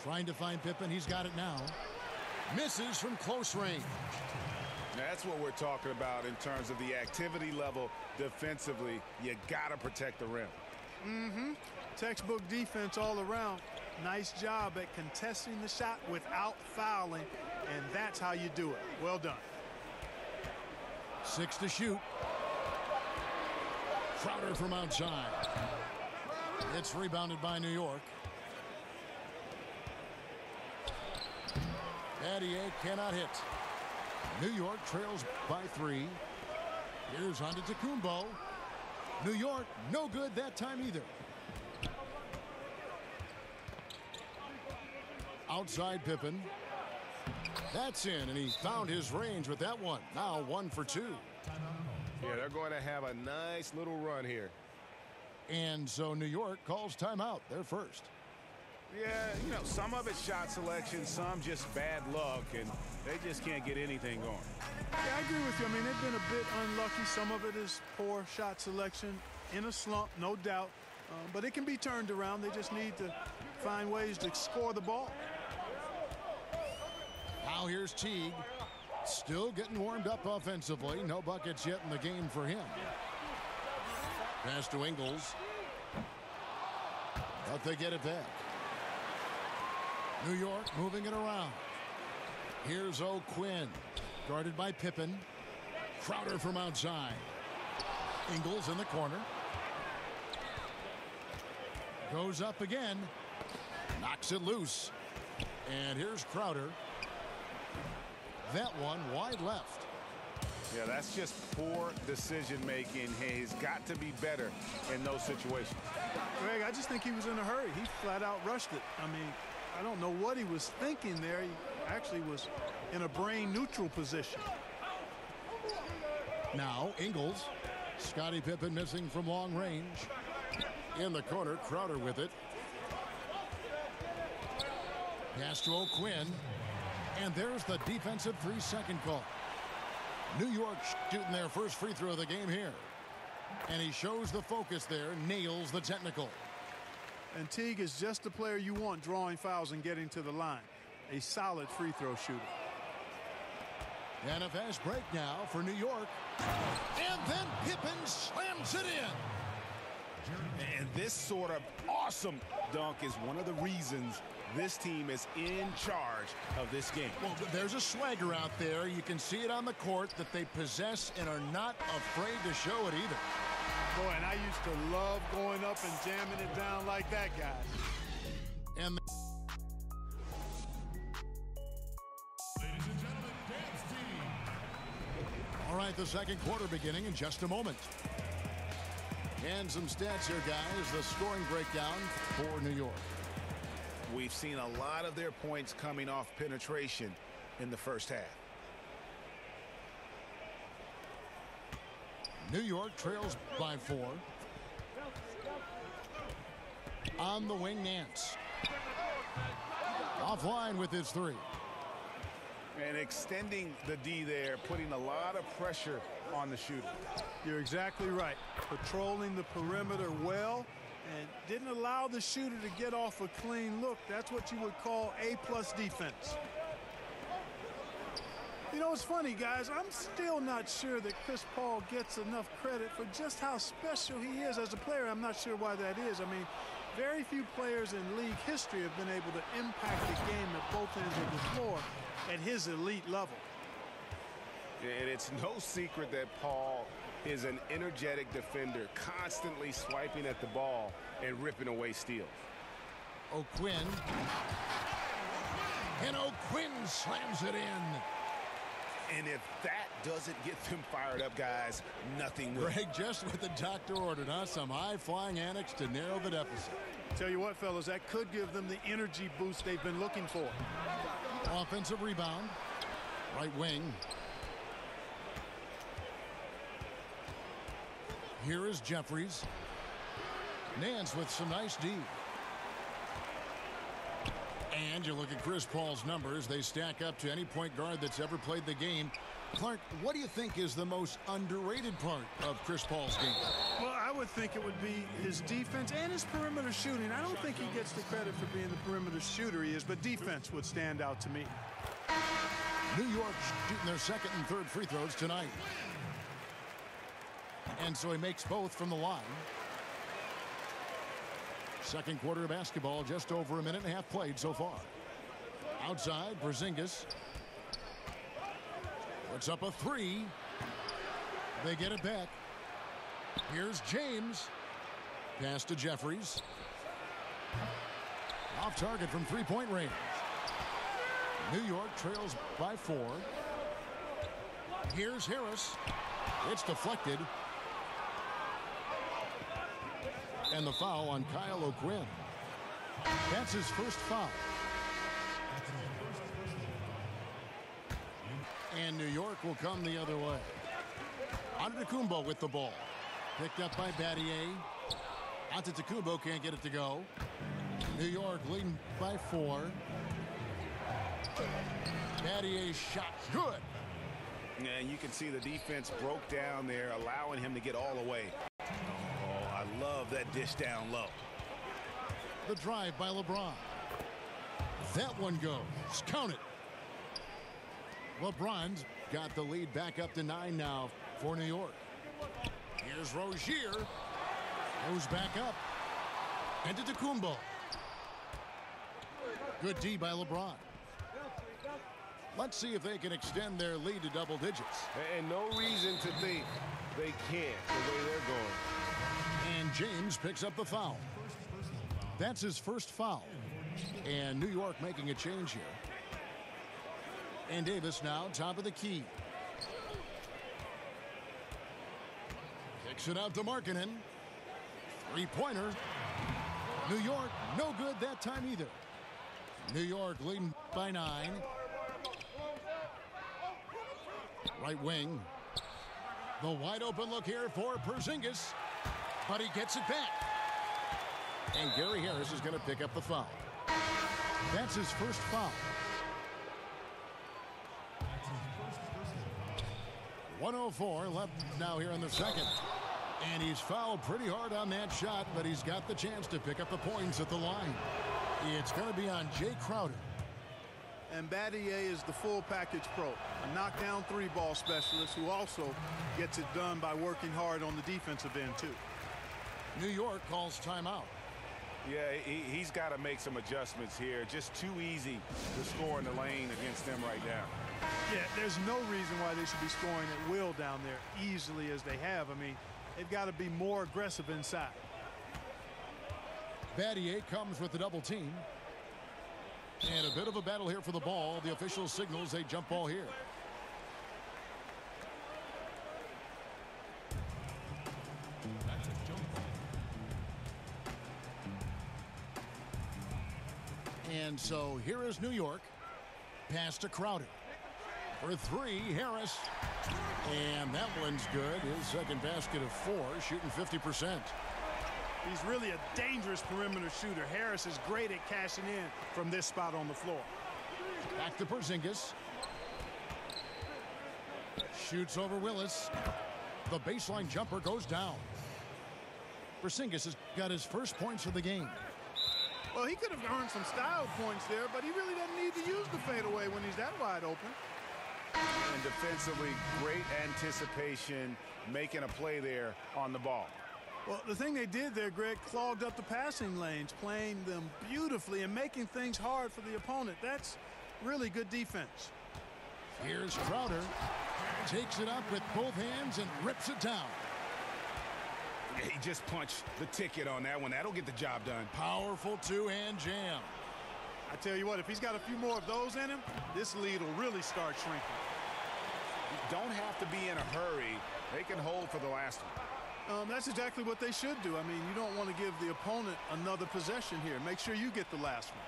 Trying to find Pippen. He's got it now. Misses from close range. That's what we're talking about in terms of the activity level defensively. You got to protect the rim. Textbook defense all around. Nice job at contesting the shot without fouling, and that's how you do it. Well done. 6 to shoot. Crowder from outside. It's rebounded by New York. Battier cannot hit. New York trails by 3. Here's Antetokounmpo. New York, no good that time either. Outside Pippen. That's in, and he found his range with that one. Now 1 for 2. Yeah, they're going to have a nice little run here. And so New York calls timeout. They're first. Yeah, you know, some of it's shot selection, some just bad luck, and they just can't get anything going. Yeah, I agree with you. I mean, they've been a bit unlucky. Some of it is poor shot selection. In a slump, no doubt. But it can be turned around. They just need to find ways to score the ball. Now here's Teague. Still getting warmed up offensively. No buckets yet in the game for him. Pass to Ingles. But they get it back. New York moving it around. Here's O'Quinn. Guarded by Pippen. Crowder from outside. Ingles in the corner. Goes up again. Knocks it loose. And here's Crowder. That one wide left. Yeah, that's just poor decision making. He's got to be better in those situations. Greg, I just think he was in a hurry. He flat out rushed it. I mean, I don't know what he was thinking there. He actually was in a brain neutral position. Now Ingles. Scottie Pippen missing from long range. In the corner, Crowder with it. Pass to O'Quinn. And there's the defensive 3-second call. New York shooting their first free throw of the game here. And he shows the focus there, nails the technical. And Teague is just the player you want drawing fouls and getting to the line. A solid free throw shooter. And a fast break now for New York. And then Pippen slams it in. And this sort of awesome dunk is one of the reasons this team is in charge of this game. Well, there's a swagger out there. You can see it on the court that they possess and are not afraid to show it either. Boy, and I used to love going up and jamming it down like that, guy. And all right, the second quarter beginning in just a moment. And some stats here, guys. The scoring breakdown for New York. We've seen a lot of their points coming off penetration in the first half. New York trails by 4. On the wing, Nance. Offline with his 3. And extending the D there, putting a lot of pressure on the shooter. You're exactly right. Patrolling the perimeter well and didn't allow the shooter to get off a clean look. That's what you would call A+ defense. You know, it's funny, guys. I'm still not sure that Chris Paul gets enough credit for just how special he is as a player. I'm not sure why that is. I mean, very few players in league history have been able to impact the game at both ends of the floor at his elite level. And it's no secret that Paul is an energetic defender, constantly swiping at the ball and ripping away steals. O'Quinn. And O'Quinn slams it in. And if that doesn't get them fired up, guys, nothing will. Greg, just what the doctor ordered, huh? Some high-flying annex to narrow the deficit. Tell you what, fellas, that could give them the energy boost they've been looking for. Offensive rebound. Right wing. Here is Jeffries. Nance with some nice D. And you look at Chris Paul's numbers. They stack up to any point guard that's ever played the game. Clark, what do you think is the most underrated part of Chris Paul's game? Well, I would think it would be his defense and his perimeter shooting. I don't think he gets the credit for being the perimeter shooter he is, but defense would stand out to me. New York shooting their second and third free throws tonight. And so he makes both from the line. Second quarter of basketball, just over a minute and a half played so far. Outside, Porzingis. Puts up a 3. They get it back. Here's James. Pass to Jeffries. Off target from three-point range. New York trails by 4. Here's Harris. It's deflected. And the foul on Kyle O'Quinn. That's his first foul. And New York will come the other way. Antetokounmpo with the ball. Picked up by Battier. Antetokounmpo can't get it to go. New York leading by 4. Battier's shot good. And you can see the defense broke down there, allowing him to get all the way. Oh, I love that dish down low. The drive by LeBron. That one goes. Count it. LeBron's got the lead back up to 9 now for New York. Here's Rozier. Goes back up. Antetokounmpo. Good D by LeBron. Let's see if they can extend their lead to double digits. And no reason to think they can't the way they're going. And James picks up the foul. That's his first foul. And New York making a change here. And Davis now top of the key. Kicks it out to Markkanen. Three-pointer. New York, no good that time either. New York leading by 9. Right wing. The wide open look here for Porzingis. But he gets it back. And Gary Harris is going to pick up the foul. That's his first foul. 1:04 left now here in the second. And he's fouled pretty hard on that shot, but he's got the chance to pick up the points at the line. It's going to be on Jay Crowder. And Battier is the full package pro, a knockdown three-ball specialist who also gets it done by working hard on the defensive end, too. New York calls timeout. Yeah, he's got to make some adjustments here. Just too easy to score in the lane against them right now. Yeah, there's no reason why they should be scoring at will down there easily as they have. I mean, they've got to be more aggressive inside. Battier comes with the double team. And a bit of a battle here for the ball. The official signals a jump ball here. And so here is New York. Pass to Crowder. For 3, Harris. And that one's good. His second basket of 4, shooting 50%. He's really a dangerous perimeter shooter. Harris is great at cashing in from this spot on the floor. Back to Porzingis. Shoots over Willis. The baseline jumper goes down. Porzingis has got his first points of the game. Well, he could have earned some style points there, but he really doesn't need to use the fadeaway when he's that wide open. And defensively, great anticipation, making a play there on the ball. Well, the thing they did there, Greg, clogged up the passing lanes, playing them beautifully and making things hard for the opponent. That's really good defense. Here's Crowder. Takes it up with both hands and rips it down. He just punched the ticket on that one. That'll get the job done. Powerful two-hand jam. I tell you what, if he's got a few more of those in him, this lead will really start shrinking. You don't have to be in a hurry. They can hold for the last one. That's exactly what they should do. I mean, you don't want to give the opponent another possession here. Make sure you get the last one.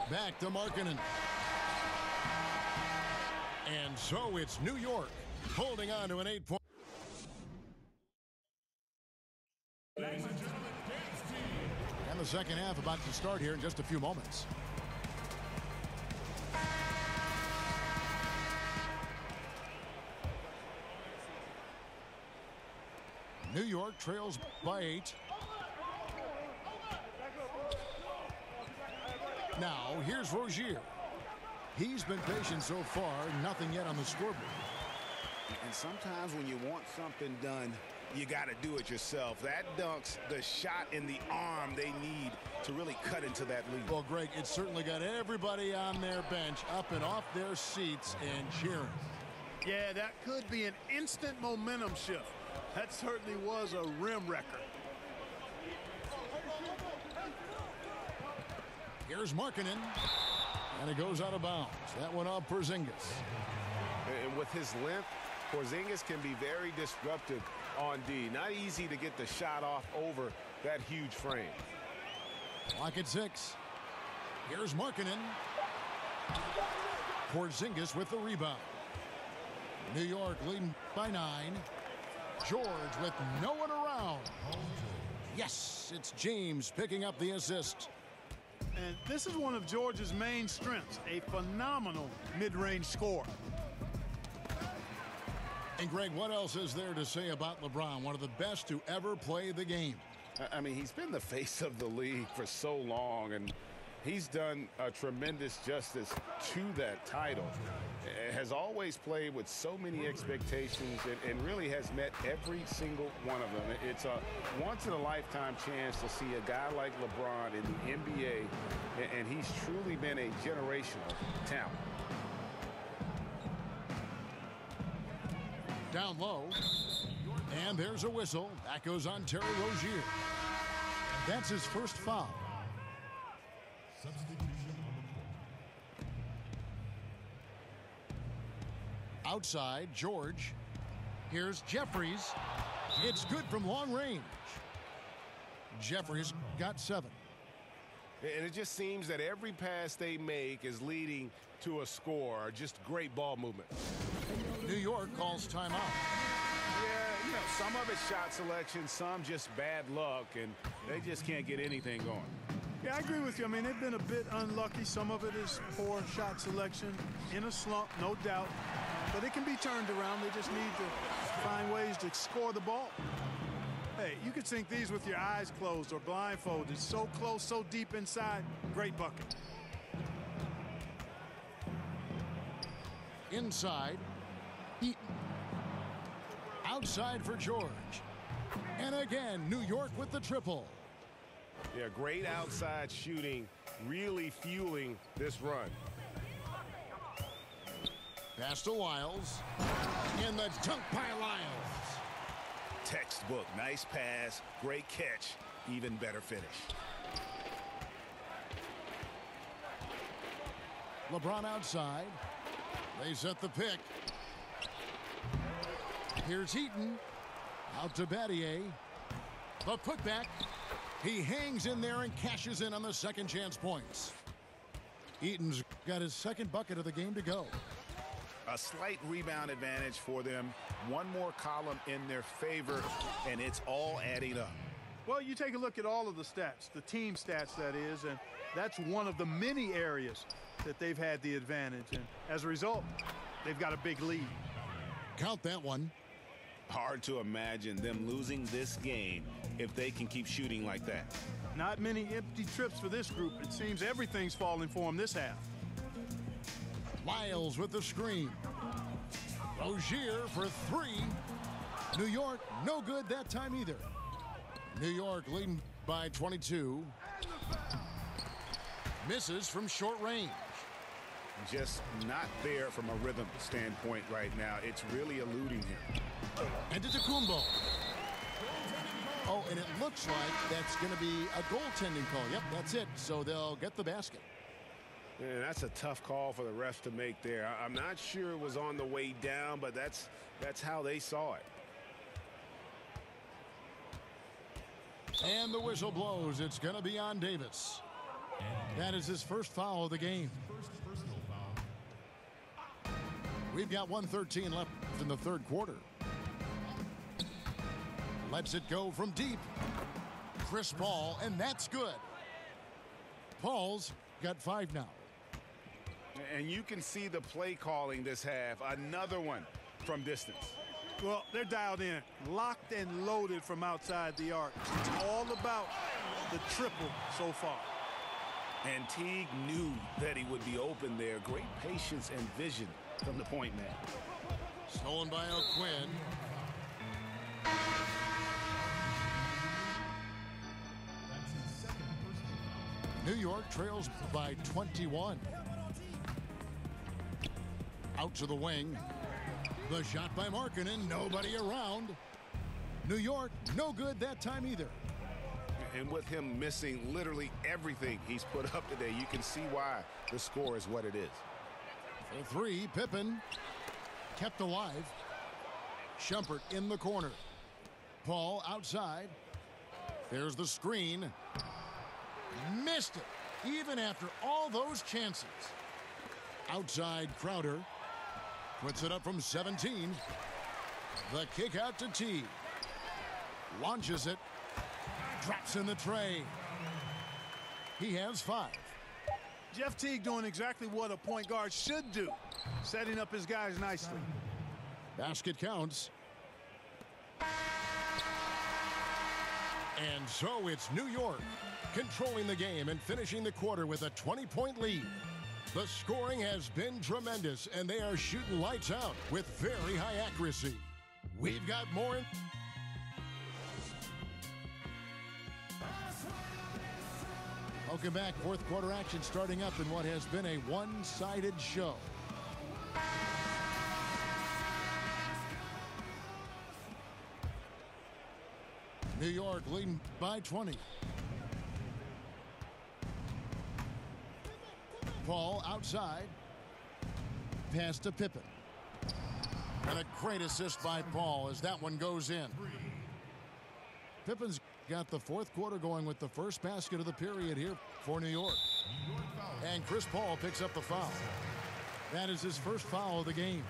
Back to Markkanen. And so it's New York holding on to an 8-point. And the second half about to start here in just a few moments. New York trails by 8. Now, here's Rozier. He's been patient so far, nothing yet on the scoreboard. And sometimes when you want something done, you got to do it yourself. That dunk's the shot in the arm they need to really cut into that lead. Well, Greg, it certainly got everybody on their bench up and off their seats and cheering. Yeah, that could be an instant momentum shift. That certainly was a rim wrecker. Here's Markkanen. And it goes out of bounds. That one off Porzingis. And with his length, Porzingis can be very disruptive on D. Not easy to get the shot off over that huge frame. Clock at 6. Here's Markkanen. Porzingis with the rebound. New York leading by 9. George with no one around. Yes, it's James picking up the assist. And this is one of George's main strengths, a phenomenal mid-range scorer. And Greg, what else is there to say about LeBron? One of the best to ever play the game. I mean, he's been the face of the league for so long, and he's done a tremendous justice to that title. has always played with so many expectations and really has met every single one of them. It's a once-in-a-lifetime chance to see a guy like LeBron in the NBA, and he's truly been a generational talent. Down low, and there's a whistle. That goes on Terry Rozier. That's his first foul. Outside, George. Here's Jeffries. It's good from long range. Jeffries got 7. And it just seems that every pass they make is leading to a score. Just great ball movement. New York calls timeout. Yeah, you know, some of it's shot selection, some just bad luck, and they just can't get anything going. Yeah, I agree with you. I mean, they've been a bit unlucky. Some of it is poor shot selection. In a slump, no doubt. But it can be turned around. They just need to find ways to score the ball. Hey, you could sink these with your eyes closed or blindfolded. So close, so deep inside. Great bucket. Inside, Eaton. Outside for George. And again, New York with the triple. Yeah, great outside shooting, really fueling this run. Pass to Lyles. And the dunk by Lyles. Textbook, nice pass, great catch, even better finish. LeBron outside. They set the pick. Here's Eaton. Out to Battier. The putback. He hangs in there and cashes in on the second chance points. Eaton's got his second bucket of the game to go. A slight rebound advantage for them. One more column in their favor, and it's all adding up. Well, you take a look at all of the stats, the team stats, that is, and that's one of the many areas that they've had the advantage. And as a result, they've got a big lead. Count that one. Hard to imagine them losing this game if they can keep shooting like that. Not many empty trips for this group. It seems everything's falling for them this half. Lyles with the screen. Rozier for 3. New York, no good that time either. New York leading by 22. Misses from short range. Just not there from a rhythm standpoint right now. It's really eluding him. And it's Kumbo. Oh, and it looks like that's going to be a goaltending call. Yep, that's it. So they'll get the basket. Yeah, that's a tough call for the refs to make there. I'm not sure it was on the way down, but that's how they saw it. And the whistle blows. It's going to be on Davis. That is his first foul of the game. We've got 1:13 left in the third quarter. Lets it go from deep. Chris Paul, and that's good. Paul's got 5 now. And you can see the play calling this half. Another one from distance. Well, they're dialed in, locked and loaded from outside the arc. It's all about the triple so far. And Teague knew that he would be open there. Great patience and vision from the point man. Stolen by O'Quinn. New York trails by 21. Out to the wing. The shot by Markkanen. Nobody around. New York, no good that time either. And with him missing literally everything he's put up today, you can see why the score is what it is. For 3, Pippen. Kept alive. Shumpert in the corner. Paul outside. There's the screen. Missed it, even after all those chances. Outside Crowder. Puts it up from 17. The kick out to Teague. Launches it. Drops in the tray. He has 5. Jeff Teague doing exactly what a point guard should do, setting up his guys nicely. Basket counts. And so it's New York controlling the game and finishing the quarter with a 20-point lead. The scoring has been tremendous, and they are shooting lights out with very high accuracy. We've got more. Welcome back. Fourth quarter action starting up in what has been a one-sided show. New York leading by 20. Paul outside. Pass to Pippen. And a great assist by Paul as that one goes in. Pippen's got the fourth quarter going with the first basket of the period here for New York. And Chris Paul picks up the foul. That is his first foul of the game.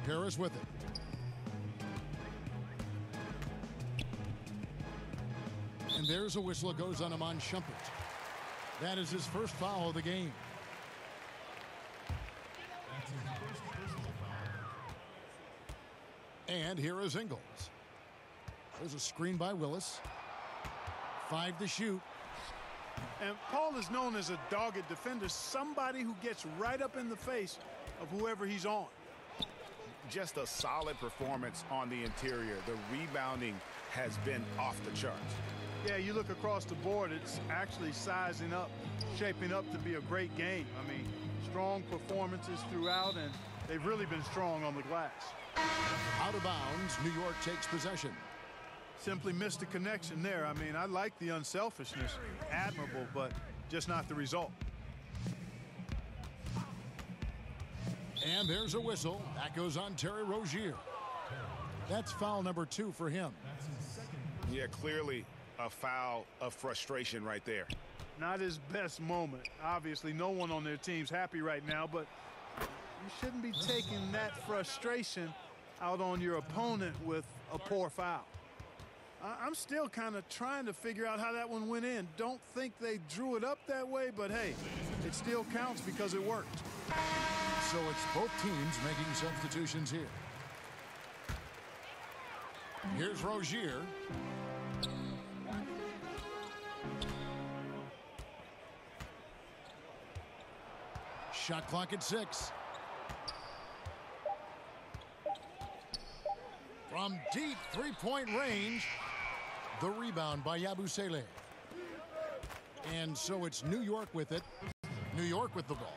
Harris with it. And there's a whistle. It goes on Iman Shumpert. That is his first foul of the game. And here is Ingles. There's a screen by Willis. 5 to shoot. And Paul is known as a dogged defender, somebody who gets right up in the face of whoever he's on. Just a solid performance on the interior. The rebounding has been off the charts. Yeah, you look across the board, it's actually sizing up, shaping up to be a great game. I mean, strong performances throughout, and they've really been strong on the glass. Out of bounds, New York takes possession. Simply missed the connection there. I mean, I like the unselfishness, admirable, but just not the result. And there's a whistle. That goes on Terry Rozier. That's foul number 2 for him. Yeah, clearly a foul of frustration right there. Not his best moment. Obviously, no one on their team's happy right now, but you shouldn't be taking that frustration out on your opponent with a poor foul. I'm still kind of trying to figure out how that one went in. Don't think they drew it up that way, but hey, it still counts because it worked. So it's both teams making substitutions here. Here's Rozier. Shot clock at 6. From deep three-point range, the rebound by Yabusele. And so it's New York with it. New York with the ball.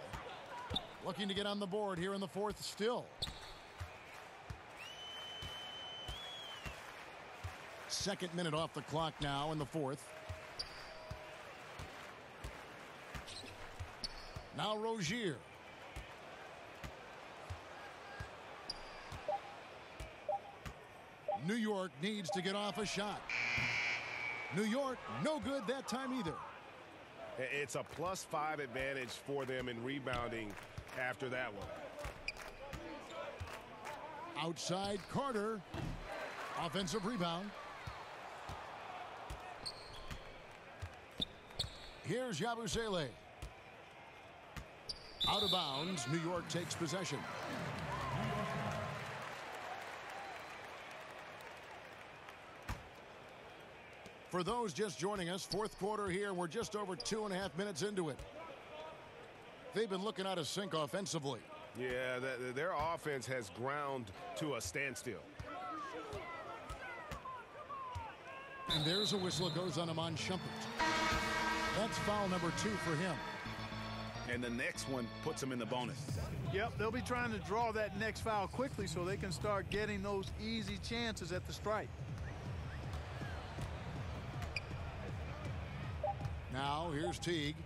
Looking to get on the board here in the fourth still. Second minute off the clock now in the fourth. Now Rozier. New York needs to get off a shot. New York, no good that time either. It's a +5 advantage for them in rebounding after that one. Outside Carter. Offensive rebound. Here's Yabusele. Out of bounds. New York takes possession. For those just joining us, fourth quarter here. We're just over 2.5 minutes into it. They've been looking out of sync offensively. Yeah, their offense has ground to a standstill. And there's a whistle. It goes on Iman Shumpert. That's foul number 2 for him. And the next one puts him in the bonus. Yep, they'll be trying to draw that next foul quickly so they can start getting those easy chances at the stripe. Now here's Teague.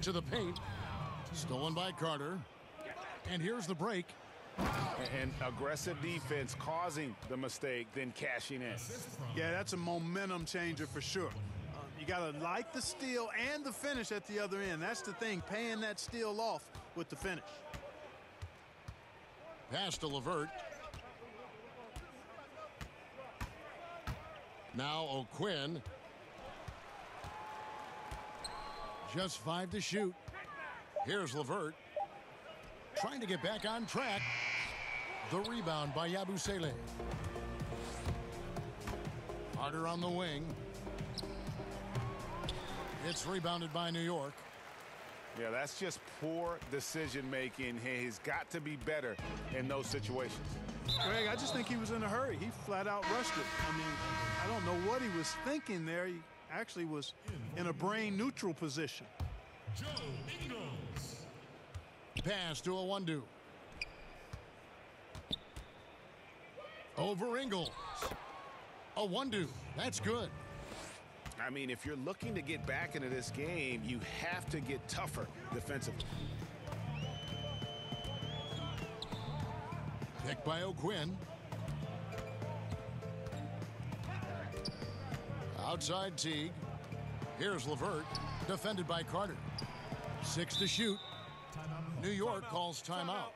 To the paint. Stolen by Carter. And here's the break. And aggressive defense causing the mistake, then cashing in. Yeah, that's a momentum changer for sure. You got to like the steal and the finish at the other end. That's the thing, paying that steal off with the finish. Pass to LeVert. Now O'Quinn. Just 5 to shoot. Here's LeVert. Trying to get back on track. The rebound by Yabusele. Carter on the wing. It's rebounded by New York. Yeah, that's just poor decision-making. He's got to be better in those situations. Greg, I just think he was in a hurry. He flat out rushed it. I mean, I don't know what he was thinking there. He actually was in a brain-neutral position. Joe Ingles. Pass to Awundu. Over Ingles. Awundu. That's good. I mean, if you're looking to get back into this game, you have to get tougher defensively. Picked by O'Quinn. Outside Teague. Here's LeVert. Defended by Carter. 6 to shoot. New York calls timeout.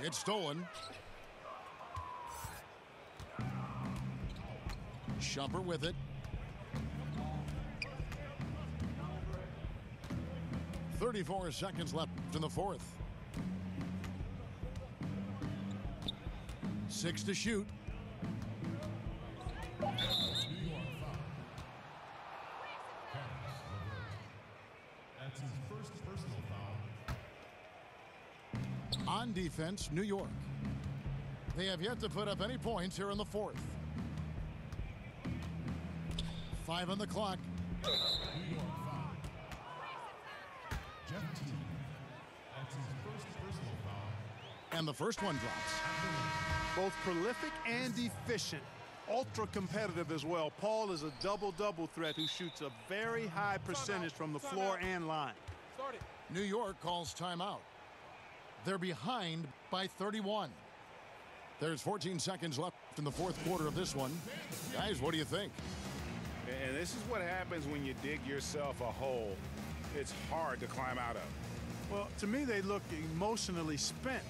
It's stolen. Shumpert with it. 34 seconds left in the fourth. 6 to shoot. New York foul. That's his first personal foul. On defense, New York. They have yet to put up any points here in the fourth. 5 on the clock. New York foul. Jeff T. That's his first personal foul. And the first one drops. Both prolific and efficient. Ultra competitive as well. Paul is a double-double threat who shoots a very high percentage from the floor and line. New York calls timeout. They're behind by 31. There's 14 seconds left in the fourth quarter of this one. Guys, what do you think? And this is what happens when you dig yourself a hole. It's hard to climb out of. Well, to me, they look emotionally spent.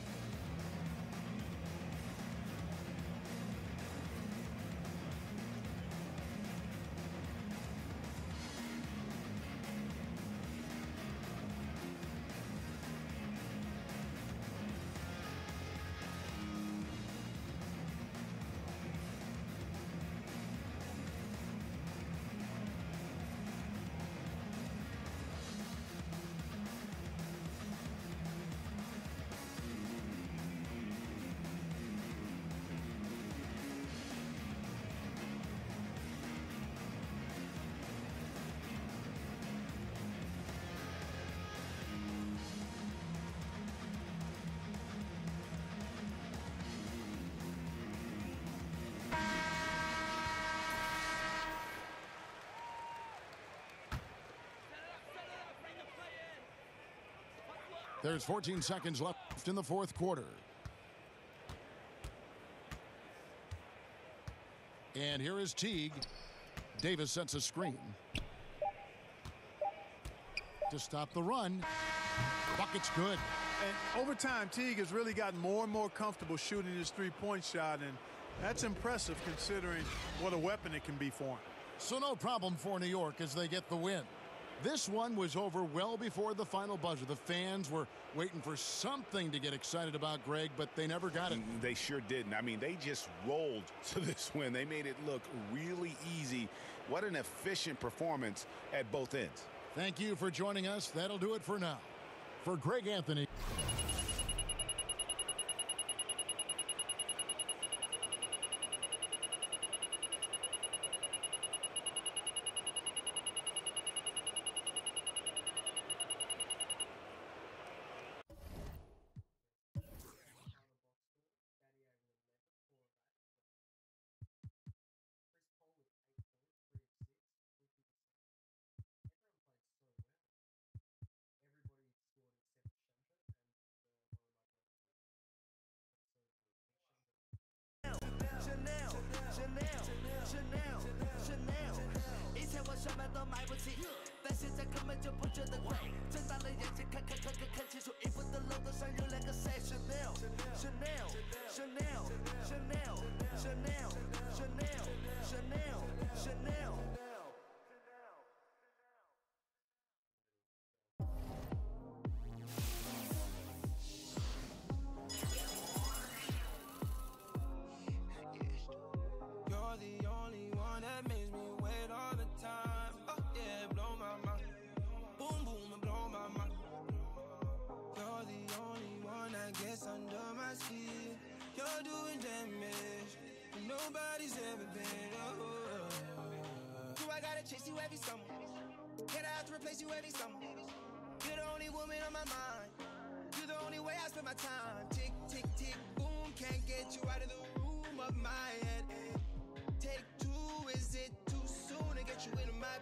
There's 14 seconds left in the fourth quarter. And here is Teague. Davis sets a screen to stop the run. Bucket's good. And over time, Teague has really gotten more and more comfortable shooting his three-point shot, and that's impressive considering what a weapon it can be for him. So no problem for New York as they get the win. This one was over well before the final buzzer. The fans were waiting for something to get excited about, Greg, but they never got it. They sure didn't. I mean, they just rolled to this win. They made it look really easy What an efficient performance at both ends. Thank you for joining us. That'll do it for now. For Greg Anthony. Chanel， 以前我什么都买不起，但现在根本就不觉得贵。睁大了眼睛看清楚，衣服的 logo 上有两个 Chanel。You're the only one that makes me wait all the time. Oh yeah, blow my mind. Boom boom, and blow my mind. You're the only one that gets under my skin. You're doing damage, and nobody's ever been. Oh. Do I gotta chase you every summer? Can I have to replace you every summer? You're the only woman on my mind. You're the only way I spend my time. Tick tick tick boom, can't get you out of the room of my head. Take two, is it too soon to get you into my?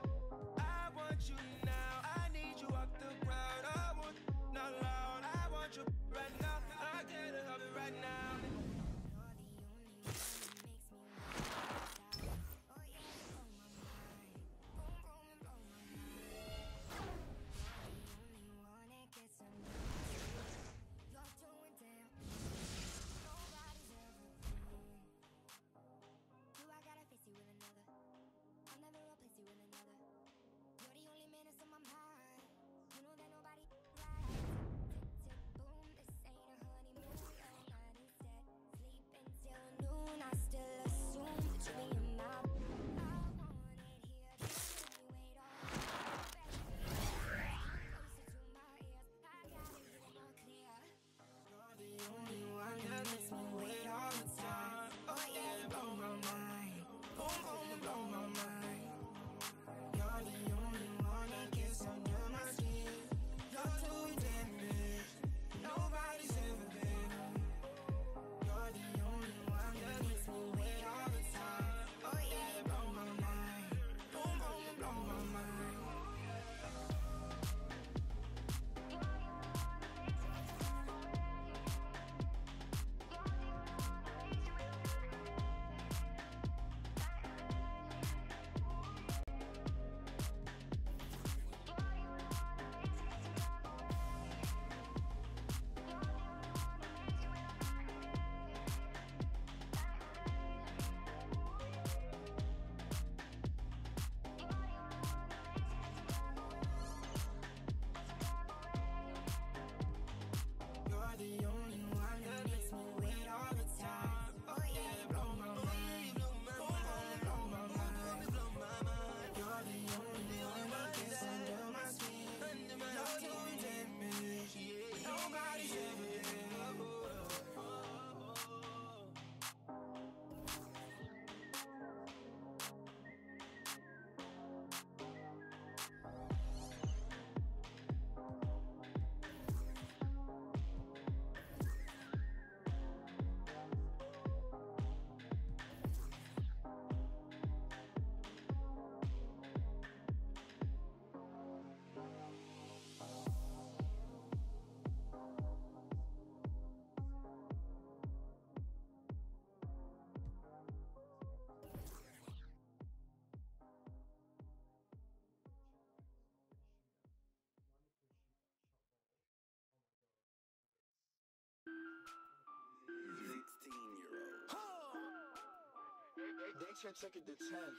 I want you now, I need you off the ground. I want not loud, I want you right now. I can't help it right now.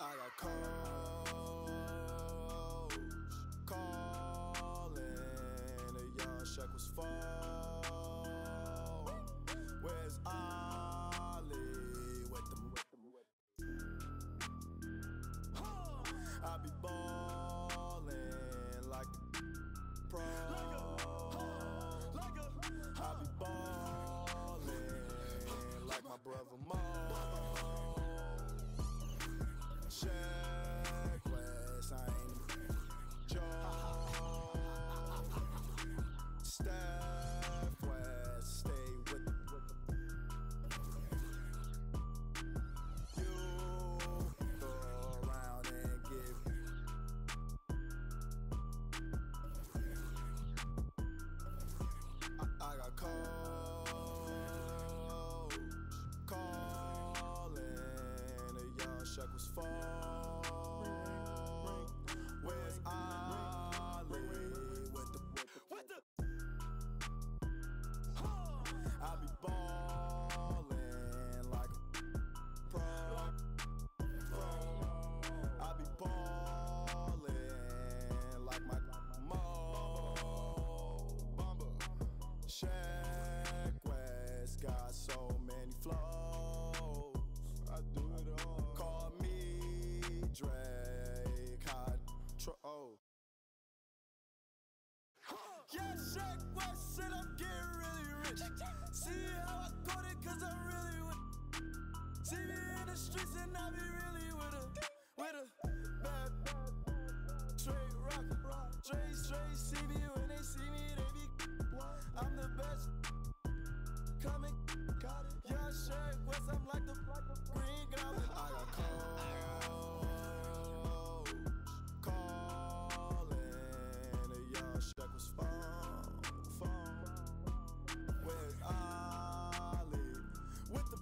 I got coach calling. The young Shaq was fall. Where's Ollie? fall. Where's Ali with the I be ballin' like a pro. I be ballin' like my Mo Bamba. Shaq West got so many flows. I do it all. Call me Drake. Oh. Yeah, Shaq West said I'm getting really rich. See how I got it, cause I'm really with. See me in the streets and I be really with a bad, straight rocket. Straight see me when they see me, they be. I'm the best. Coming, yeah, Shaq West, I'm like the green goblin. I got calling, the young Shaq was phone. Where's Ali with the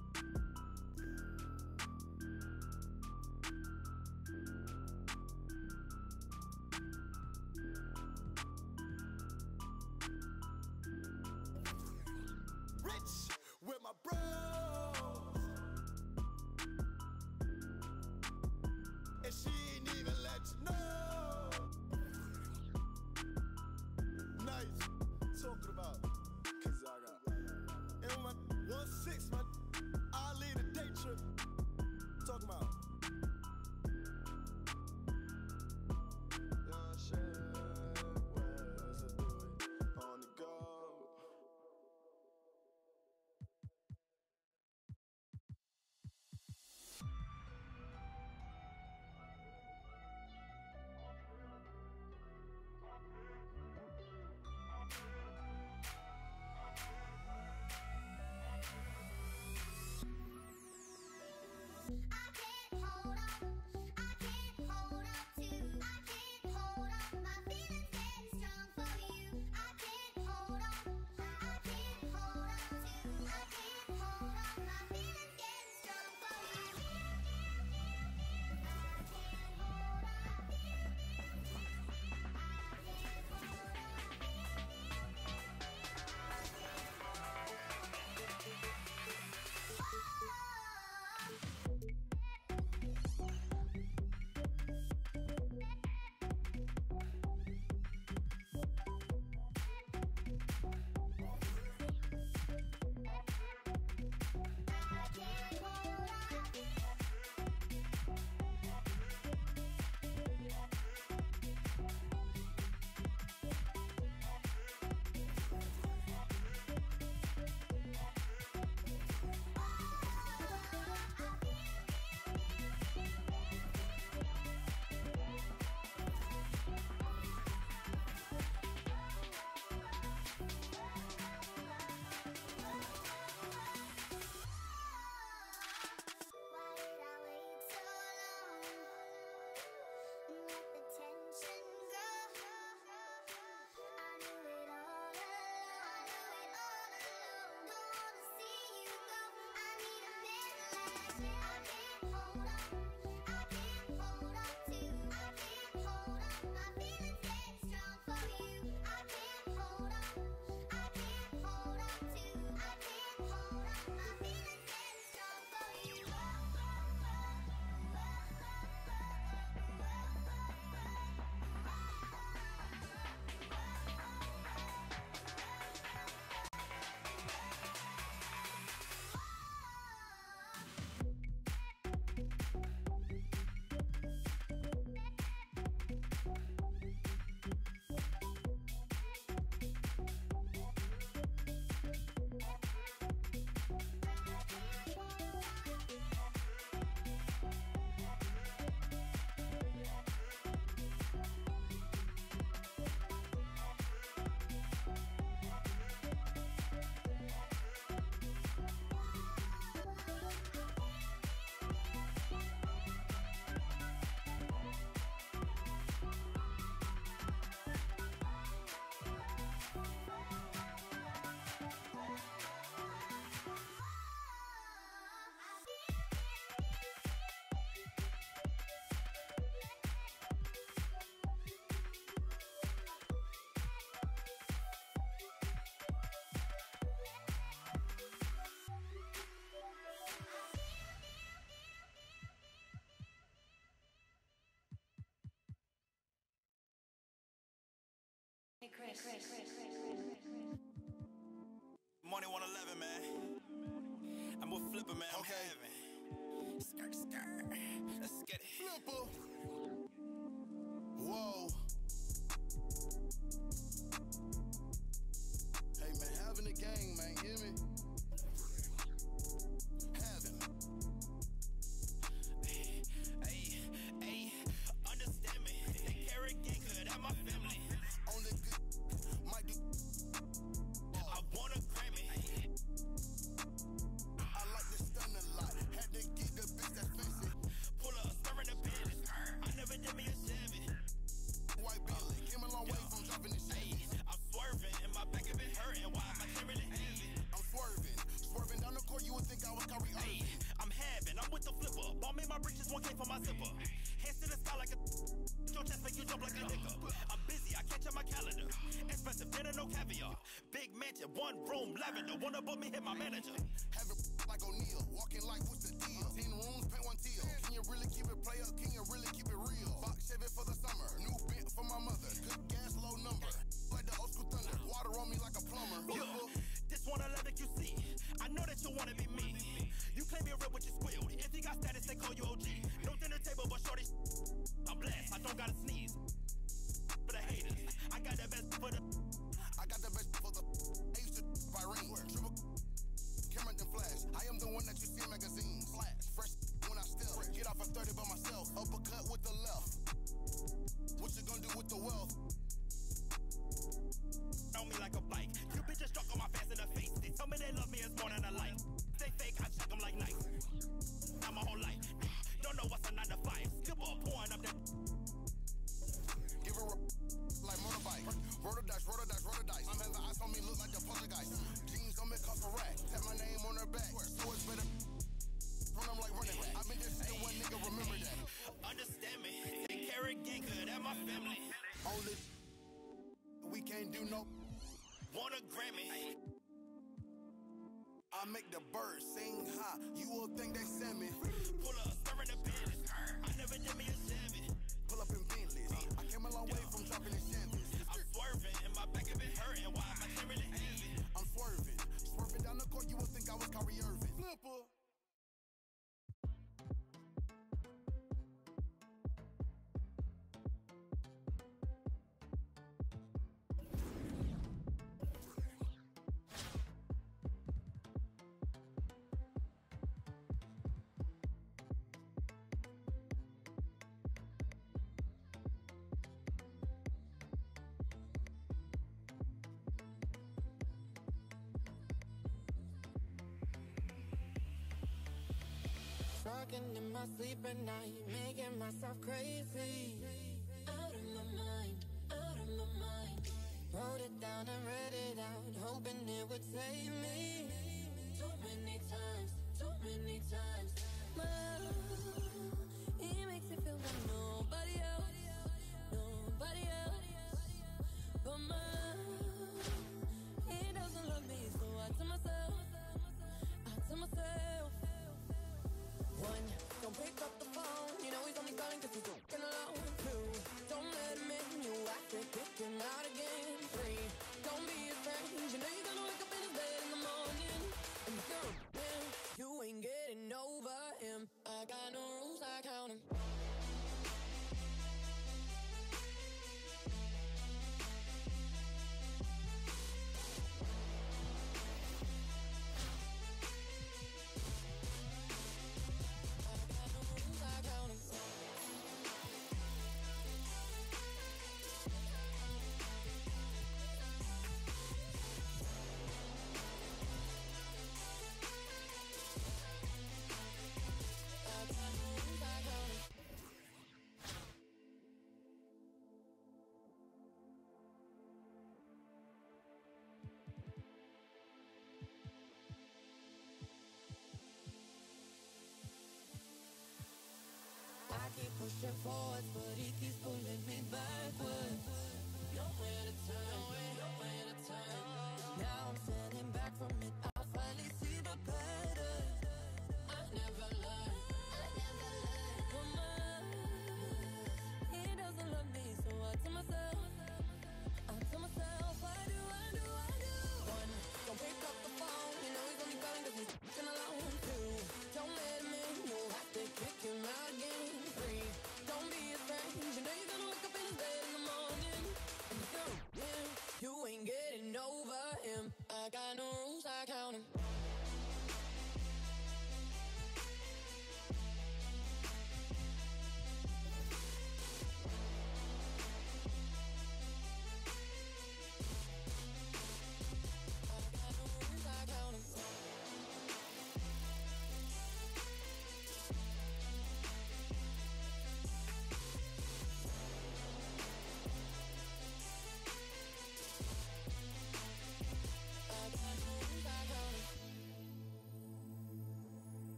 Money 111, man. I'm with Flipper, man. I'm having. Skirt, skirt. Let's get it. Flipper. Whoa. Hey, man, having a gang, man. Hear me? Having. Hey, understand me. They carry gang, cause that's my family. Only good might do. I want a Grammy. I like this stun a lot. Had to get the bitch that's fancy. Pull up, stir in the business. I never did me a Chevy. White Billy came a long way from dropping the shit. I'm swerving, and my back have been hurting. Why am I carrying heavy? I'm swerving down the court. You would think I was Kyrie Irving. I'm having, I'm with the flipper. Bought me my breeches, 1K for my zipper. Hands to the sky like a. Your chest make you jump like a nigga. I'm busy, I can't check my calendar. Expensive dinner, no caviar. Big mansion, one room, lavender. Wanna book me, hit my manager. Having like O'Neal, walking like what's the deal? 10 rooms, pay 1 teal. Can you really keep it play up? Can you really keep it real? Box Chevy for the summer, new bent for my mother. Good gas, low number. Like the old school thunder, water on me like a plumber. This 111 you see, I know that you wanna be me. You claim you're real, but you squealed. If you got status, they call you OG. No dinner table, but shorty, I'm blessed. I don't gotta sneeze. For the haters, I got the best for the. I got the best for the. I used to by ring. Triple camera then flash. I am the one that you see in magazines. Flash, fresh when I still get off a 30 by myself. Uppercut with the left. What you gonna do with the wealth? On me like a bike. You bitches struck on my face in the face. They tell me they love me as more than a like. They fake, I check them like nice. Now my whole life. Don't know what's a 9 to 5. Skipper pouring up that. Give her a like motorbike. Roll the dice, roll the dice, roll the dice. I'm having ice on me, look like the poltergeist. Jeans don't make cost a rack. Tap my name on her back. So it's better. Run them like running. I've been there since the one nigga, remember that. Understand me. They carry gang, cause that's my family. Only we can't do no. Want a Grammy. I make the birds sing high. You will think they send me. Pull up, stir in the business. I never did me a Chevy. Pull up in Bentleys. I came a long way from dropping in Chevys. I'm swerving, and my back have been hurting. Why am I carrying heavy? I'm swerving down the court. You would think I was Kyrie Irving. Flipper. Talking in my sleep at night, making myself crazy. Out of my mind, out of my mind. Wrote it down and read it out, hoping it would save me. Too many times. My love, he makes me feel like nobody else. But my love, he doesn't love me, so I tell myself. One, don't pick up the phone. You know he's only calling cause he's walking alone. Two, don't let him in. You after picking out again. Three, don't be afraid. You know you're gonna wake up in his bed in the morning. And if you're a man, you ain't getting over him. I got no rules, I count him. I keep pushing forward, but he keeps pulling me back.